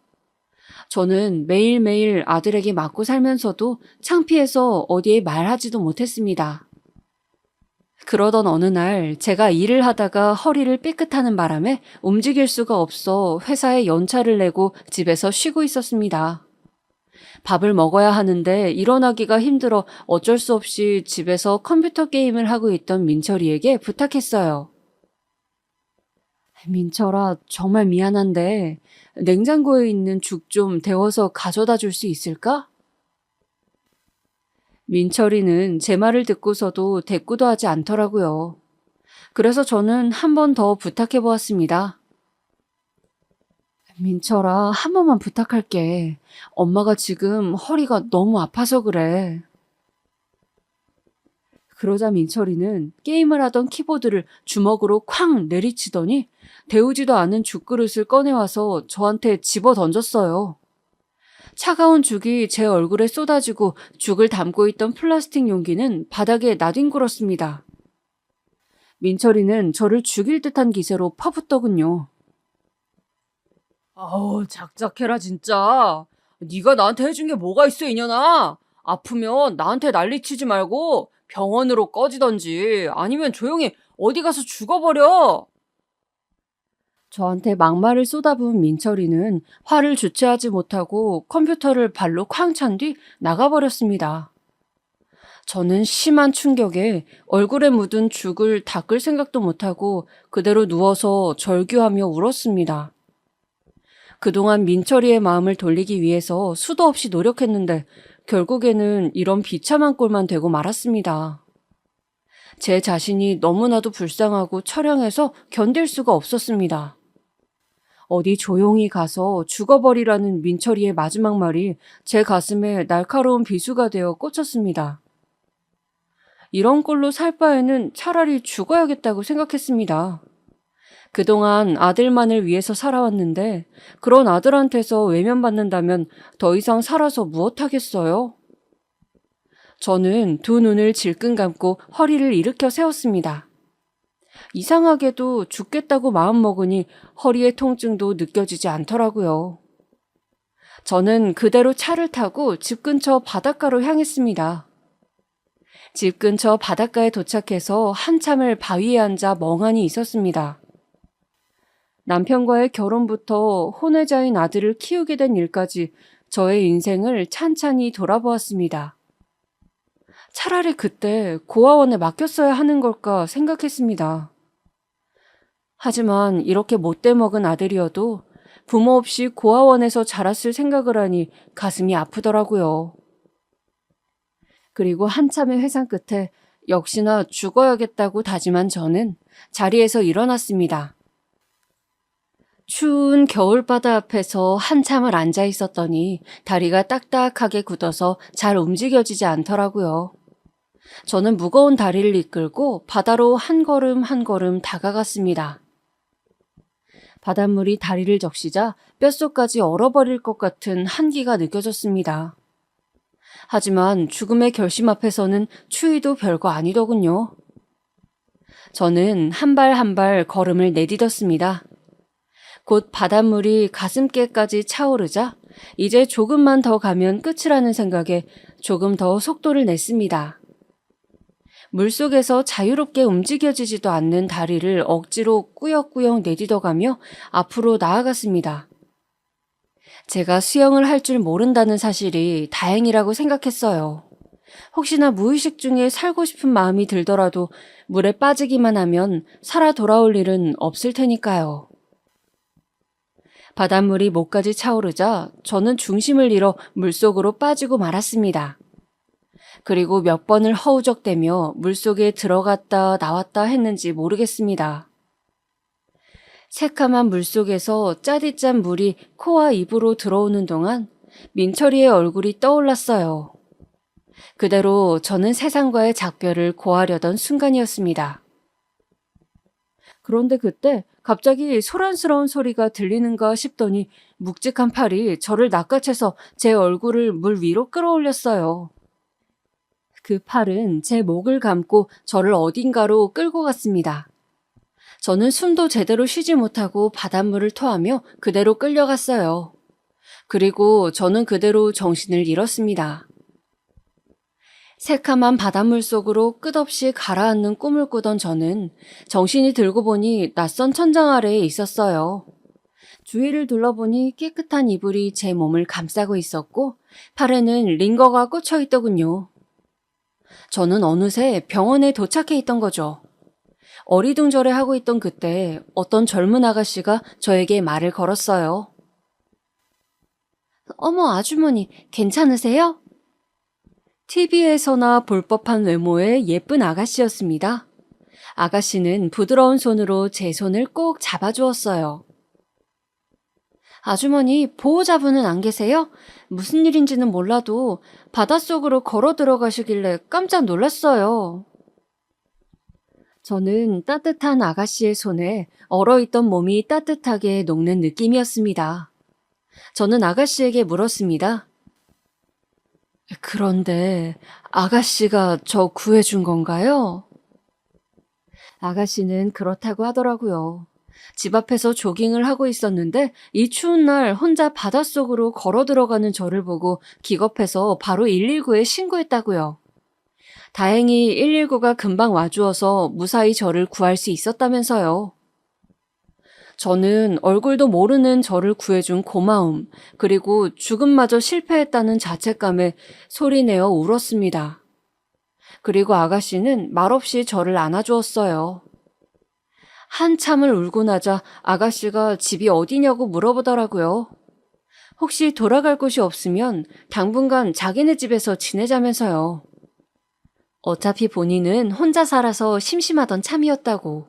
저는 매일매일 아들에게 맞고 살면서도 창피해서 어디에 말하지도 못했습니다. 그러던 어느 날 제가 일을 하다가 허리를 삐끗하는 바람에 움직일 수가 없어 회사에 연차를 내고 집에서 쉬고 있었습니다. 밥을 먹어야 하는데 일어나기가 힘들어 어쩔 수 없이 집에서 컴퓨터 게임을 하고 있던 민철이에게 부탁했어요. 민철아, 정말 미안한데 냉장고에 있는 죽 좀 데워서 가져다 줄 수 있을까? 민철이는 제 말을 듣고서도 대꾸도 하지 않더라고요. 그래서 저는 한 번 더 부탁해 보았습니다. 민철아, 한 번만 부탁할게. 엄마가 지금 허리가 너무 아파서 그래. 그러자 민철이는 게임을 하던 키보드를 주먹으로 쾅 내리치더니 데우지도 않은 죽그릇을 꺼내와서 저한테 집어 던졌어요. 차가운 죽이 제 얼굴에 쏟아지고 죽을 담고 있던 플라스틱 용기는 바닥에 나뒹굴었습니다. 민철이는 저를 죽일 듯한 기세로 퍼붓더군요. 아우, 작작해라 진짜. 네가 나한테 해준 게 뭐가 있어 이년아. 아프면 나한테 난리치지 말고 병원으로 꺼지던지 아니면 조용히 어디 가서 죽어버려. 저한테 막말을 쏟아부은 민철이는 화를 주체하지 못하고 컴퓨터를 발로 쾅 찬 뒤 나가버렸습니다. 저는 심한 충격에 얼굴에 묻은 죽을 닦을 생각도 못하고 그대로 누워서 절규하며 울었습니다. 그동안 민철이의 마음을 돌리기 위해서 수도 없이 노력했는데 결국에는 이런 비참한 꼴만 되고 말았습니다. 제 자신이 너무나도 불쌍하고 처량해서 견딜 수가 없었습니다. 어디 조용히 가서 죽어버리라는 민철이의 마지막 말이 제 가슴에 날카로운 비수가 되어 꽂혔습니다. 이런 꼴로 살 바에는 차라리 죽어야겠다고 생각했습니다. 그동안 아들만을 위해서 살아왔는데 그런 아들한테서 외면받는다면 더 이상 살아서 무엇하겠어요? 저는 두 눈을 질끈 감고 허리를 일으켜 세웠습니다. 이상하게도 죽겠다고 마음먹으니 허리의 통증도 느껴지지 않더라고요. 저는 그대로 차를 타고 집 근처 바닷가로 향했습니다. 집 근처 바닷가에 도착해서 한참을 바위에 앉아 멍하니 있었습니다. 남편과의 결혼부터 혼외자인 아들을 키우게 된 일까지 저의 인생을 찬찬히 돌아보았습니다. 차라리 그때 고아원에 맡겼어야 하는 걸까 생각했습니다. 하지만 이렇게 못돼 먹은 아들이어도 부모 없이 고아원에서 자랐을 생각을 하니 가슴이 아프더라고요. 그리고 한참의 회상 끝에 역시나 죽어야겠다고 다짐한 저는 자리에서 일어났습니다. 추운 겨울바다 앞에서 한참을 앉아 있었더니 다리가 딱딱하게 굳어서 잘 움직여지지 않더라고요. 저는 무거운 다리를 이끌고 바다로 한 걸음 한 걸음 다가갔습니다. 바닷물이 다리를 적시자 뼛속까지 얼어버릴 것 같은 한기가 느껴졌습니다. 하지만 죽음의 결심 앞에서는 추위도 별거 아니더군요. 저는 한 발 한 발 걸음을 내딛었습니다. 곧 바닷물이 가슴께까지 차오르자 이제 조금만 더 가면 끝이라는 생각에 조금 더 속도를 냈습니다. 물속에서 자유롭게 움직여지지도 않는 다리를 억지로 꾸역꾸역 내딛어가며 앞으로 나아갔습니다. 제가 수영을 할 줄 모른다는 사실이 다행이라고 생각했어요. 혹시나 무의식 중에 살고 싶은 마음이 들더라도 물에 빠지기만 하면 살아 돌아올 일은 없을 테니까요. 바닷물이 목까지 차오르자 저는 중심을 잃어 물속으로 빠지고 말았습니다. 그리고 몇 번을 허우적대며 물속에 들어갔다 나왔다 했는지 모르겠습니다. 새카만 물속에서 짜디짠 물이 코와 입으로 들어오는 동안 민철이의 얼굴이 떠올랐어요. 그대로 저는 세상과의 작별을 고하려던 순간이었습니다. 그런데 그때 갑자기 소란스러운 소리가 들리는가 싶더니 묵직한 팔이 저를 낚아채서 제 얼굴을 물 위로 끌어올렸어요. 그 팔은 제 목을 감고 저를 어딘가로 끌고 갔습니다. 저는 숨도 제대로 쉬지 못하고 바닷물을 토하며 그대로 끌려갔어요. 그리고 저는 그대로 정신을 잃었습니다. 새카만 바닷물 속으로 끝없이 가라앉는 꿈을 꾸던 저는 정신이 들고 보니 낯선 천장 아래에 있었어요. 주위를 둘러보니 깨끗한 이불이 제 몸을 감싸고 있었고 팔에는 링거가 꽂혀 있더군요. 저는 어느새 병원에 도착해 있던 거죠. 어리둥절해하고 있던 그때 어떤 젊은 아가씨가 저에게 말을 걸었어요. 어머, 아주머니, 괜찮으세요? TV에서나 볼 법한 외모의 예쁜 아가씨였습니다. 아가씨는 부드러운 손으로 제 손을 꼭 잡아주었어요. 아주머니, 보호자분은 안 계세요? 무슨 일인지는 몰라도 바닷속으로 걸어 들어가시길래 깜짝 놀랐어요. 저는 따뜻한 아가씨의 손에 얼어있던 몸이 따뜻하게 녹는 느낌이었습니다. 저는 아가씨에게 물었습니다. 그런데 아가씨가 저 구해준 건가요? 아가씨는 그렇다고 하더라고요. 집 앞에서 조깅을 하고 있었는데 이 추운 날 혼자 바닷속으로 걸어 들어가는 저를 보고 기겁해서 바로 119에 신고했다고요. 다행히 119가 금방 와주어서 무사히 저를 구할 수 있었다면서요. 저는 얼굴도 모르는 저를 구해준 고마움, 그리고 죽음마저 실패했다는 자책감에 소리내어 울었습니다. 그리고 아가씨는 말없이 저를 안아주었어요. 한참을 울고 나자 아가씨가 집이 어디냐고 물어보더라고요. 혹시 돌아갈 곳이 없으면 당분간 자기네 집에서 지내자면서요. 어차피 본인은 혼자 살아서 심심하던 참이었다고.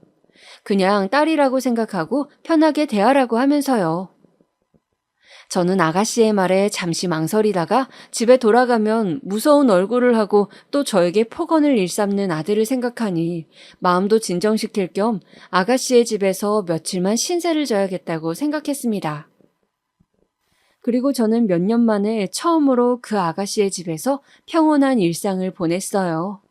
그냥 딸이라고 생각하고 편하게 대하라고 하면서요. 저는 아가씨의 말에 잠시 망설이다가 집에 돌아가면 무서운 얼굴을 하고 또 저에게 폭언을 일삼는 아들을 생각하니 마음도 진정시킬 겸 아가씨의 집에서 며칠만 신세를 져야겠다고 생각했습니다. 그리고 저는 몇 년 만에 처음으로 그 아가씨의 집에서 평온한 일상을 보냈어요.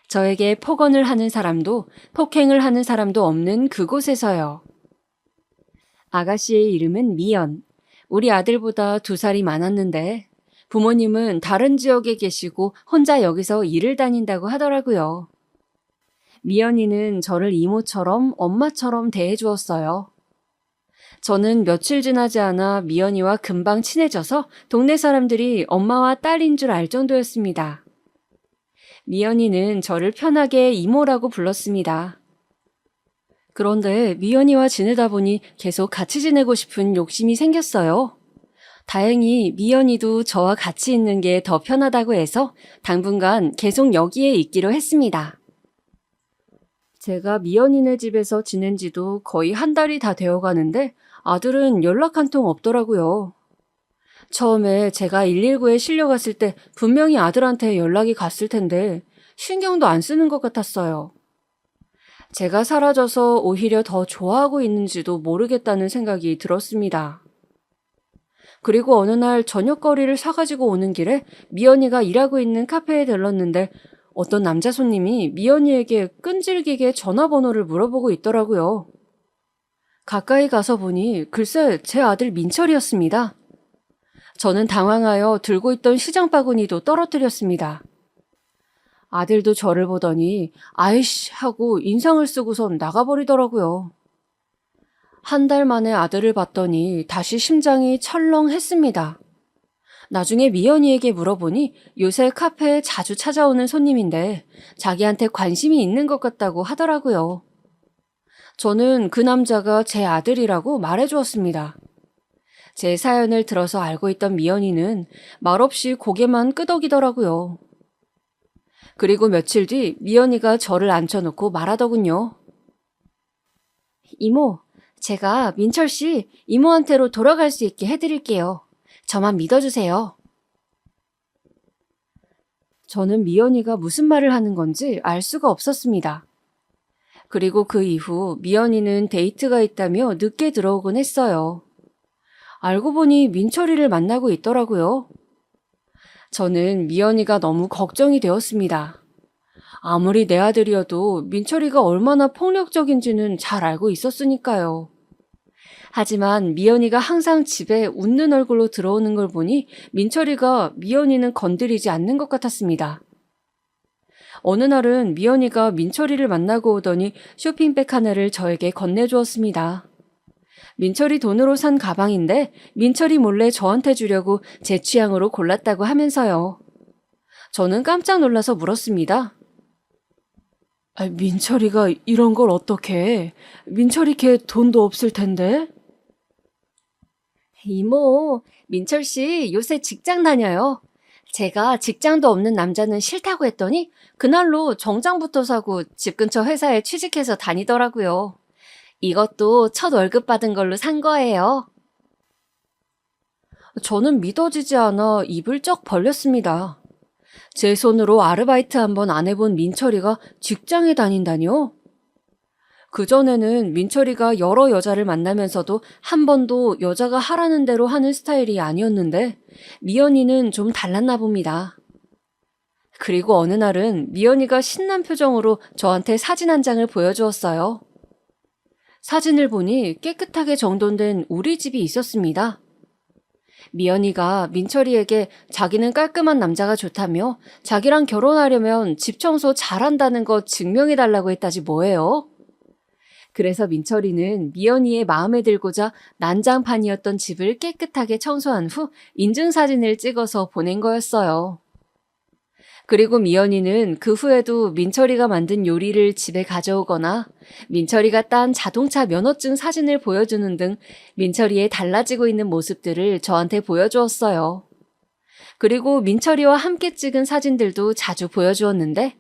저에게 폭언을 하는 사람도 폭행을 하는 사람도 없는 그곳에서요. 아가씨의 이름은 미연. 우리 아들보다 2살이 많았는데 부모님은 다른 지역에 계시고 혼자 여기서 일을 다닌다고 하더라고요. 미연이는 저를 이모처럼 엄마처럼 대해주었어요. 저는 며칠 지나지 않아 미연이와 금방 친해져서 동네 사람들이 엄마와 딸인 줄 알 정도였습니다. 미연이는 저를 편하게 이모라고 불렀습니다. 그런데 미연이와 지내다 보니 계속 같이 지내고 싶은 욕심이 생겼어요. 다행히 미연이도 저와 같이 있는 게 더 편하다고 해서 당분간 계속 여기에 있기로 했습니다. 제가 미연이네 집에서 지낸 지도 거의 한 달이 다 되어 가는데 아들은 연락 한 통 없더라고요. 처음에 제가 119에 실려갔을 때 분명히 아들한테 연락이 갔을 텐데 신경도 안 쓰는 것 같았어요. 제가 사라져서 오히려 더 좋아하고 있는지도 모르겠다는 생각이 들었습니다. 그리고 어느 날 저녁거리를 사가지고 오는 길에 미연이가 일하고 있는 카페에 들렀는데 어떤 남자 손님이 미연이에게 끈질기게 전화번호를 물어보고 있더라고요. 가까이 가서 보니 글쎄 제 아들 민철이었습니다. 저는 당황하여 들고 있던 시장 바구니도 떨어뜨렸습니다. 아들도 저를 보더니 아이씨 하고 인상을 쓰고선 나가버리더라고요. 한 달 만에 아들을 봤더니 다시 심장이 철렁했습니다. 나중에 미연이에게 물어보니 요새 카페에 자주 찾아오는 손님인데 자기한테 관심이 있는 것 같다고 하더라고요. 저는 그 남자가 제 아들이라고 말해주었습니다. 제 사연을 들어서 알고 있던 미연이는 말없이 고개만 끄덕이더라고요. 그리고 며칠 뒤 미연이가 저를 앉혀놓고 말하더군요. 이모, 제가 민철 씨 이모한테로 돌아갈 수 있게 해드릴게요. 저만 믿어주세요. 저는 미연이가 무슨 말을 하는 건지 알 수가 없었습니다. 그리고 그 이후 미연이는 데이트가 있다며 늦게 들어오곤 했어요. 알고 보니 민철이를 만나고 있더라고요. 저는 미연이가 너무 걱정이 되었습니다. 아무리 내 아들이어도 민철이가 얼마나 폭력적인지는 잘 알고 있었으니까요. 하지만 미연이가 항상 집에 웃는 얼굴로 들어오는 걸 보니 민철이가 미연이는 건드리지 않는 것 같았습니다. 어느 날은 미연이가 민철이를 만나고 오더니 쇼핑백 하나를 저에게 건네주었습니다. 민철이 돈으로 산 가방인데 민철이 몰래 저한테 주려고 제 취향으로 골랐다고 하면서요. 저는 깜짝 놀라서 물었습니다. 민철이가 이런 걸 어떻게 해? 민철이 걔 돈도 없을 텐데? 이모, 민철 씨 요새 직장 다녀요. 제가 직장도 없는 남자는 싫다고 했더니 그날로 정장부터 사고 집 근처 회사에 취직해서 다니더라고요. 이것도 첫 월급 받은 걸로 산 거예요. 저는 믿어지지 않아 입을 쩍 벌렸습니다. 제 손으로 아르바이트 한번 안 해본 민철이가 직장에 다닌다니요? 그전에는 민철이가 여러 여자를 만나면서도 한 번도 여자가 하라는 대로 하는 스타일이 아니었는데 미연이는 좀 달랐나 봅니다. 그리고 어느 날은 미연이가 신난 표정으로 저한테 사진 한 장을 보여주었어요. 사진을 보니 깨끗하게 정돈된 우리 집이 있었습니다. 미연이가 민철이에게 자기는 깔끔한 남자가 좋다며 자기랑 결혼하려면 집 청소 잘한다는 거 증명해달라고 했다지 뭐예요? 그래서 민철이는 미연이의 마음에 들고자 난장판이었던 집을 깨끗하게 청소한 후 인증사진을 찍어서 보낸 거였어요. 그리고 미연이는 그 후에도 민철이가 만든 요리를 집에 가져오거나 민철이가 딴 자동차 면허증 사진을 보여주는 등 민철이의 달라지고 있는 모습들을 저한테 보여주었어요. 그리고 민철이와 함께 찍은 사진들도 자주 보여주었는데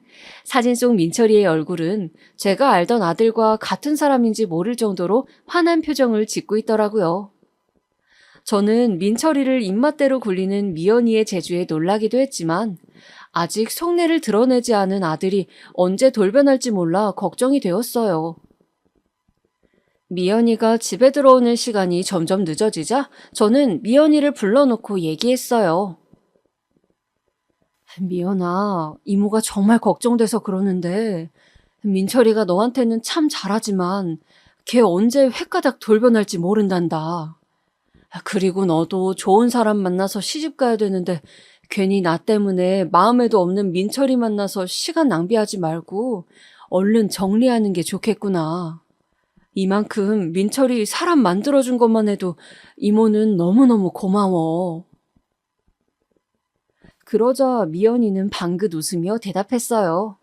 사진 속 민철이의 얼굴은 제가 알던 아들과 같은 사람인지 모를 정도로 환한 표정을 짓고 있더라고요. 저는 민철이를 입맛대로 굴리는 미연이의 재주에 놀라기도 했지만 아직 속내를 드러내지 않은 아들이 언제 돌변할지 몰라 걱정이 되었어요. 미연이가 집에 들어오는 시간이 점점 늦어지자 저는 미연이를 불러놓고 얘기했어요. 미연아, 이모가 정말 걱정돼서 그러는데 민철이가 너한테는 참 잘하지만 걔 언제 횟가닥 돌변할지 모른단다. 그리고 너도 좋은 사람 만나서 시집 가야 되는데 괜히 나 때문에 마음에도 없는 민철이 만나서 시간 낭비하지 말고 얼른 정리하는 게 좋겠구나. 이만큼 민철이 사람 만들어준 것만 해도 이모는 너무너무 고마워. 그러자 미연이는 방긋 웃으며 대답했어요.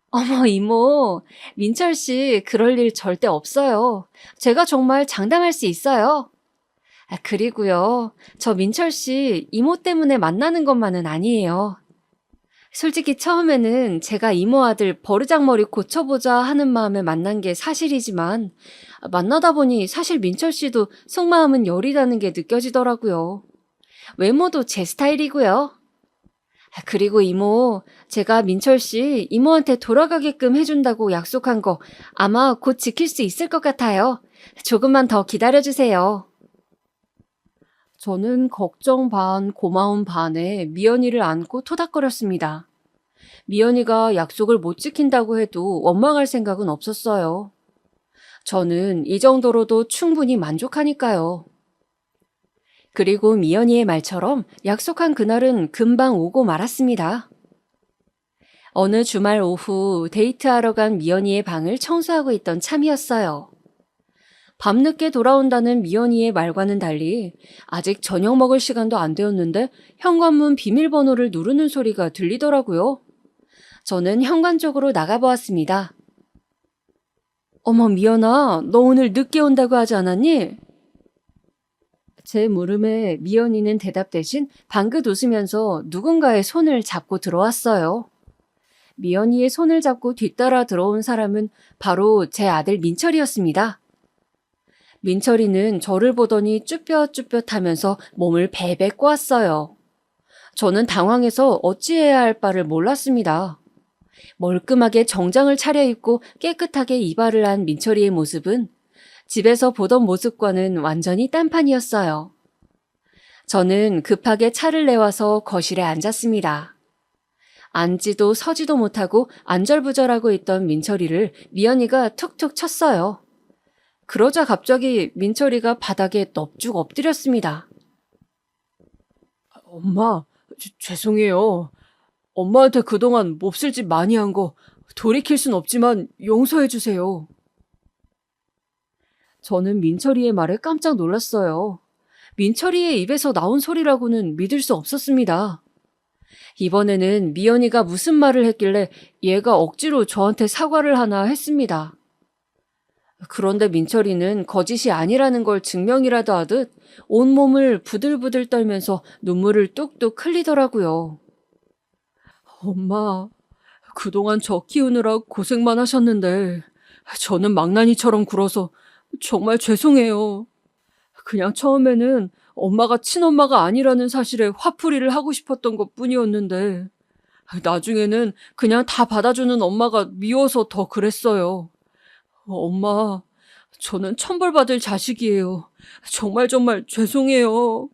어머, 이모, 민철 씨 그럴 일 절대 없어요. 제가 정말 장담할 수 있어요. 그리고요, 저 민철 씨 이모 때문에 만나는 것만은 아니에요. 솔직히 처음에는 제가 이모 아들 버르장머리 고쳐보자 하는 마음에 만난 게 사실이지만 만나다 보니 사실 민철 씨도 속마음은 여리다는 게 느껴지더라고요. 외모도 제 스타일이고요. 그리고 이모, 제가 민철 씨 이모한테 돌아가게끔 해준다고 약속한 거 아마 곧 지킬 수 있을 것 같아요. 조금만 더 기다려주세요. 저는 걱정 반, 고마움 반에 미연이를 안고 토닥거렸습니다. 미연이가 약속을 못 지킨다고 해도 원망할 생각은 없었어요. 저는 이 정도로도 충분히 만족하니까요. 그리고 미연이의 말처럼 약속한 그날은 금방 오고 말았습니다. 어느 주말 오후 데이트하러 간 미연이의 방을 청소하고 있던 참이었어요. 밤늦게 돌아온다는 미연이의 말과는 달리 아직 저녁 먹을 시간도 안 되었는데 현관문 비밀번호를 누르는 소리가 들리더라고요. 저는 현관 쪽으로 나가보았습니다. 어머, 미연아, 너 오늘 늦게 온다고 하지 않았니? 제 물음에 미연이는 대답 대신 방긋 웃으면서 누군가의 손을 잡고 들어왔어요. 미연이의 손을 잡고 뒤따라 들어온 사람은 바로 제 아들 민철이었습니다. 민철이는 저를 보더니 쭈뼛쭈뼛하면서 몸을 베베 꼬았어요. 저는 당황해서 어찌해야 할 바를 몰랐습니다. 멀끔하게 정장을 차려입고 깨끗하게 이발을 한 민철이의 모습은 집에서 보던 모습과는 완전히 딴판이었어요. 저는 급하게 차를 내와서 거실에 앉았습니다. 앉지도 서지도 못하고 안절부절하고 있던 민철이를 미연이가 툭툭 쳤어요. 그러자 갑자기 민철이가 바닥에 넙죽 엎드렸습니다. 엄마, 죄송해요. 엄마한테 그동안 몹쓸 짓 많이 한 거 돌이킬 순 없지만 용서해 주세요. 저는 민철이의 말에 깜짝 놀랐어요. 민철이의 입에서 나온 소리라고는 믿을 수 없었습니다. 이번에는 미연이가 무슨 말을 했길래 얘가 억지로 저한테 사과를 하나 했습니다. 그런데 민철이는 거짓이 아니라는 걸 증명이라도 하듯 온몸을 부들부들 떨면서 눈물을 뚝뚝 흘리더라고요. 엄마, 그동안 저 키우느라 고생만 하셨는데 저는 망나니처럼 굴어서 정말 죄송해요. 그냥 처음에는 엄마가 친엄마가 아니라는 사실에 화풀이를 하고 싶었던 것 뿐이었는데 나중에는 그냥 다 받아주는 엄마가 미워서 더 그랬어요. 엄마, 저는 천벌받을 자식이에요. 정말 죄송해요.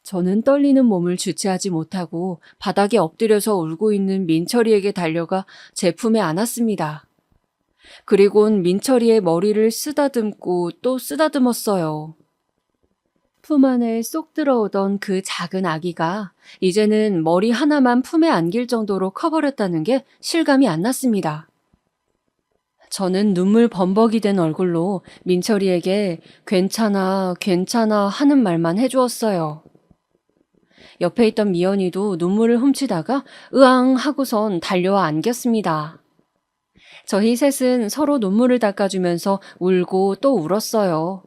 저는 떨리는 몸을 주체하지 못하고 바닥에 엎드려서 울고 있는 민철이에게 달려가 제 품에 안았습니다. 그리곤 민철이의 머리를 쓰다듬고 또 쓰다듬었어요. 품 안에 쏙 들어오던 그 작은 아기가 이제는 머리 하나만 품에 안길 정도로 커버렸다는 게 실감이 안 났습니다. 저는 눈물 범벅이 된 얼굴로 민철이에게 괜찮아, 괜찮아 하는 말만 해주었어요. 옆에 있던 미연이도 눈물을 훔치다가 으앙 하고선 달려와 안겼습니다. 저희 셋은 서로 눈물을 닦아주면서 울고 또 울었어요.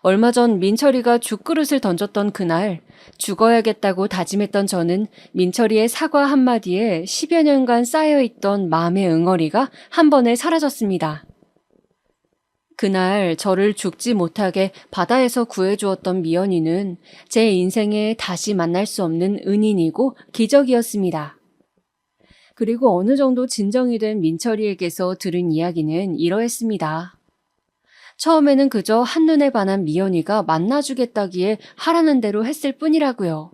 얼마 전 민철이가 죽그릇을 던졌던 그날 죽어야겠다고 다짐했던 저는 민철이의 사과 한마디에 10여 년간 쌓여있던 마음의 응어리가 한 번에 사라졌습니다. 그날 저를 죽지 못하게 바다에서 구해주었던 미연이는 제 인생에 다시 만날 수 없는 은인이고 기적이었습니다. 그리고 어느 정도 진정이 된 민철이에게서 들은 이야기는 이러했습니다. 처음에는 그저 한눈에 반한 미연이가 만나주겠다기에 하라는 대로 했을 뿐이라고요.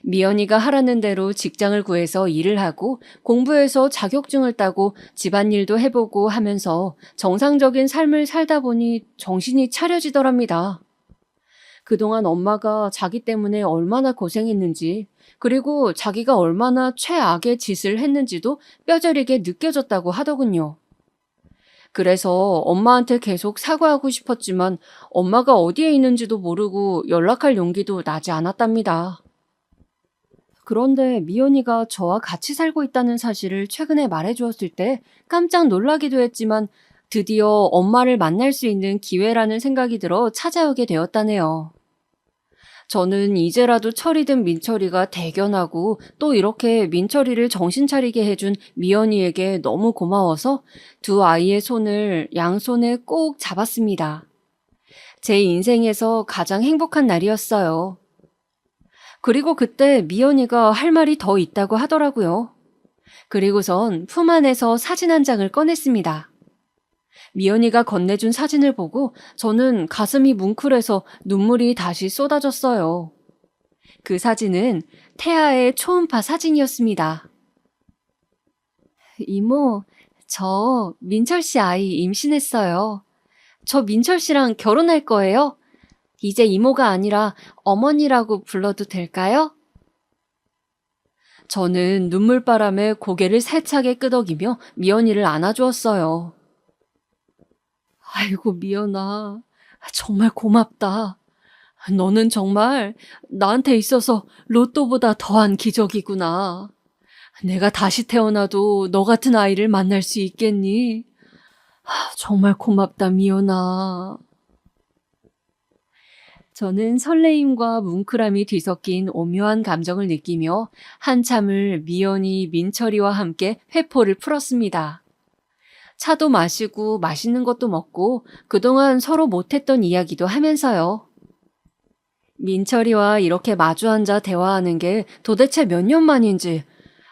미연이가 하라는 대로 직장을 구해서 일을 하고 공부해서 자격증을 따고 집안일도 해보고 하면서 정상적인 삶을 살다 보니 정신이 차려지더랍니다. 그동안 엄마가 자기 때문에 얼마나 고생했는지 그리고 자기가 얼마나 최악의 짓을 했는지도 뼈저리게 느껴졌다고 하더군요. 그래서 엄마한테 계속 사과하고 싶었지만 엄마가 어디에 있는지도 모르고 연락할 용기도 나지 않았답니다. 그런데 미연이가 저와 같이 살고 있다는 사실을 최근에 말해주었을 때 깜짝 놀라기도 했지만 드디어 엄마를 만날 수 있는 기회라는 생각이 들어 찾아오게 되었다네요. 저는 이제라도 철이 든 민철이가 대견하고 또 이렇게 민철이를 정신 차리게 해준 미연이에게 너무 고마워서 두 아이의 손을 양손에 꼭 잡았습니다. 제 인생에서 가장 행복한 날이었어요. 그리고 그때 미연이가 할 말이 더 있다고 하더라고요. 그리고선 품 안에서 사진 한 장을 꺼냈습니다. 미연이가 건네준 사진을 보고 저는 가슴이 뭉클해서 눈물이 다시 쏟아졌어요. 그 사진은 태아의 초음파 사진이었습니다. 이모, 저 민철 씨 아이 임신했어요. 저 민철 씨랑 결혼할 거예요. 이제 이모가 아니라 어머니라고 불러도 될까요? 저는 눈물바람에 고개를 세차게 끄덕이며 미연이를 안아주었어요. 아이고 미연아, 정말 고맙다. 너는 정말 나한테 있어서 로또보다 더한 기적이구나. 내가 다시 태어나도 너 같은 아이를 만날 수 있겠니? 정말 고맙다 미연아. 저는 설레임과 뭉클함이 뒤섞인 오묘한 감정을 느끼며 한참을 미연이 민철이와 함께 회포를 풀었습니다. 차도 마시고 맛있는 것도 먹고 그동안 서로 못했던 이야기도 하면서요. 민철이와 이렇게 마주 앉아 대화하는 게 도대체 몇 년 만인지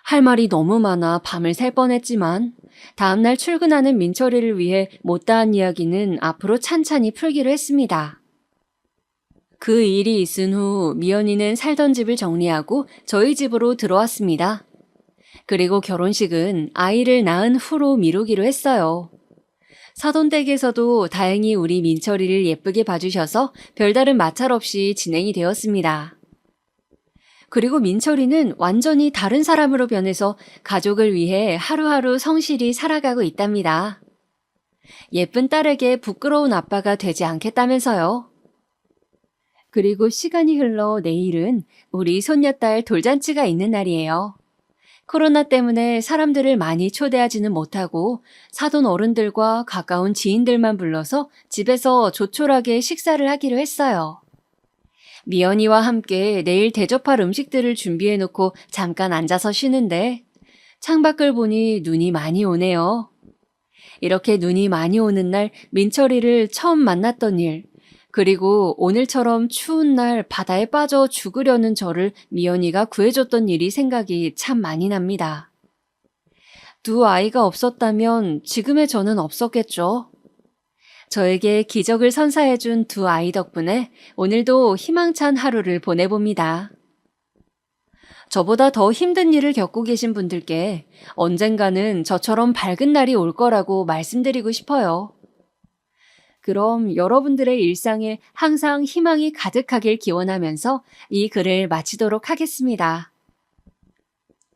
할 말이 너무 많아 밤을 샐 뻔했지만 다음날 출근하는 민철이를 위해 못다한 이야기는 앞으로 찬찬히 풀기로 했습니다. 그 일이 있은 후 미연이는 살던 집을 정리하고 저희 집으로 들어왔습니다. 그리고 결혼식은 아이를 낳은 후로 미루기로 했어요. 사돈댁에서도 다행히 우리 민철이를 예쁘게 봐주셔서 별다른 마찰 없이 진행이 되었습니다. 그리고 민철이는 완전히 다른 사람으로 변해서 가족을 위해 하루하루 성실히 살아가고 있답니다. 예쁜 딸에게 부끄러운 아빠가 되지 않겠다면서요. 그리고 시간이 흘러 내일은 우리 손녀딸 돌잔치가 있는 날이에요. 코로나 때문에 사람들을 많이 초대하지는 못하고 사돈 어른들과 가까운 지인들만 불러서 집에서 조촐하게 식사를 하기로 했어요. 미연이와 함께 내일 대접할 음식들을 준비해놓고 잠깐 앉아서 쉬는데 창밖을 보니 눈이 많이 오네요. 이렇게 눈이 많이 오는 날 민철이를 처음 만났던 일, 그리고 오늘처럼 추운 날 바다에 빠져 죽으려는 저를 미연이가 구해줬던 일이 생각이 참 많이 납니다. 두 아이가 없었다면 지금의 저는 없었겠죠. 저에게 기적을 선사해준 두 아이 덕분에 오늘도 희망찬 하루를 보내봅니다. 저보다 더 힘든 일을 겪고 계신 분들께 언젠가는 저처럼 밝은 날이 올 거라고 말씀드리고 싶어요. 그럼 여러분들의 일상에 항상 희망이 가득하길 기원하면서 이 글을 마치도록 하겠습니다.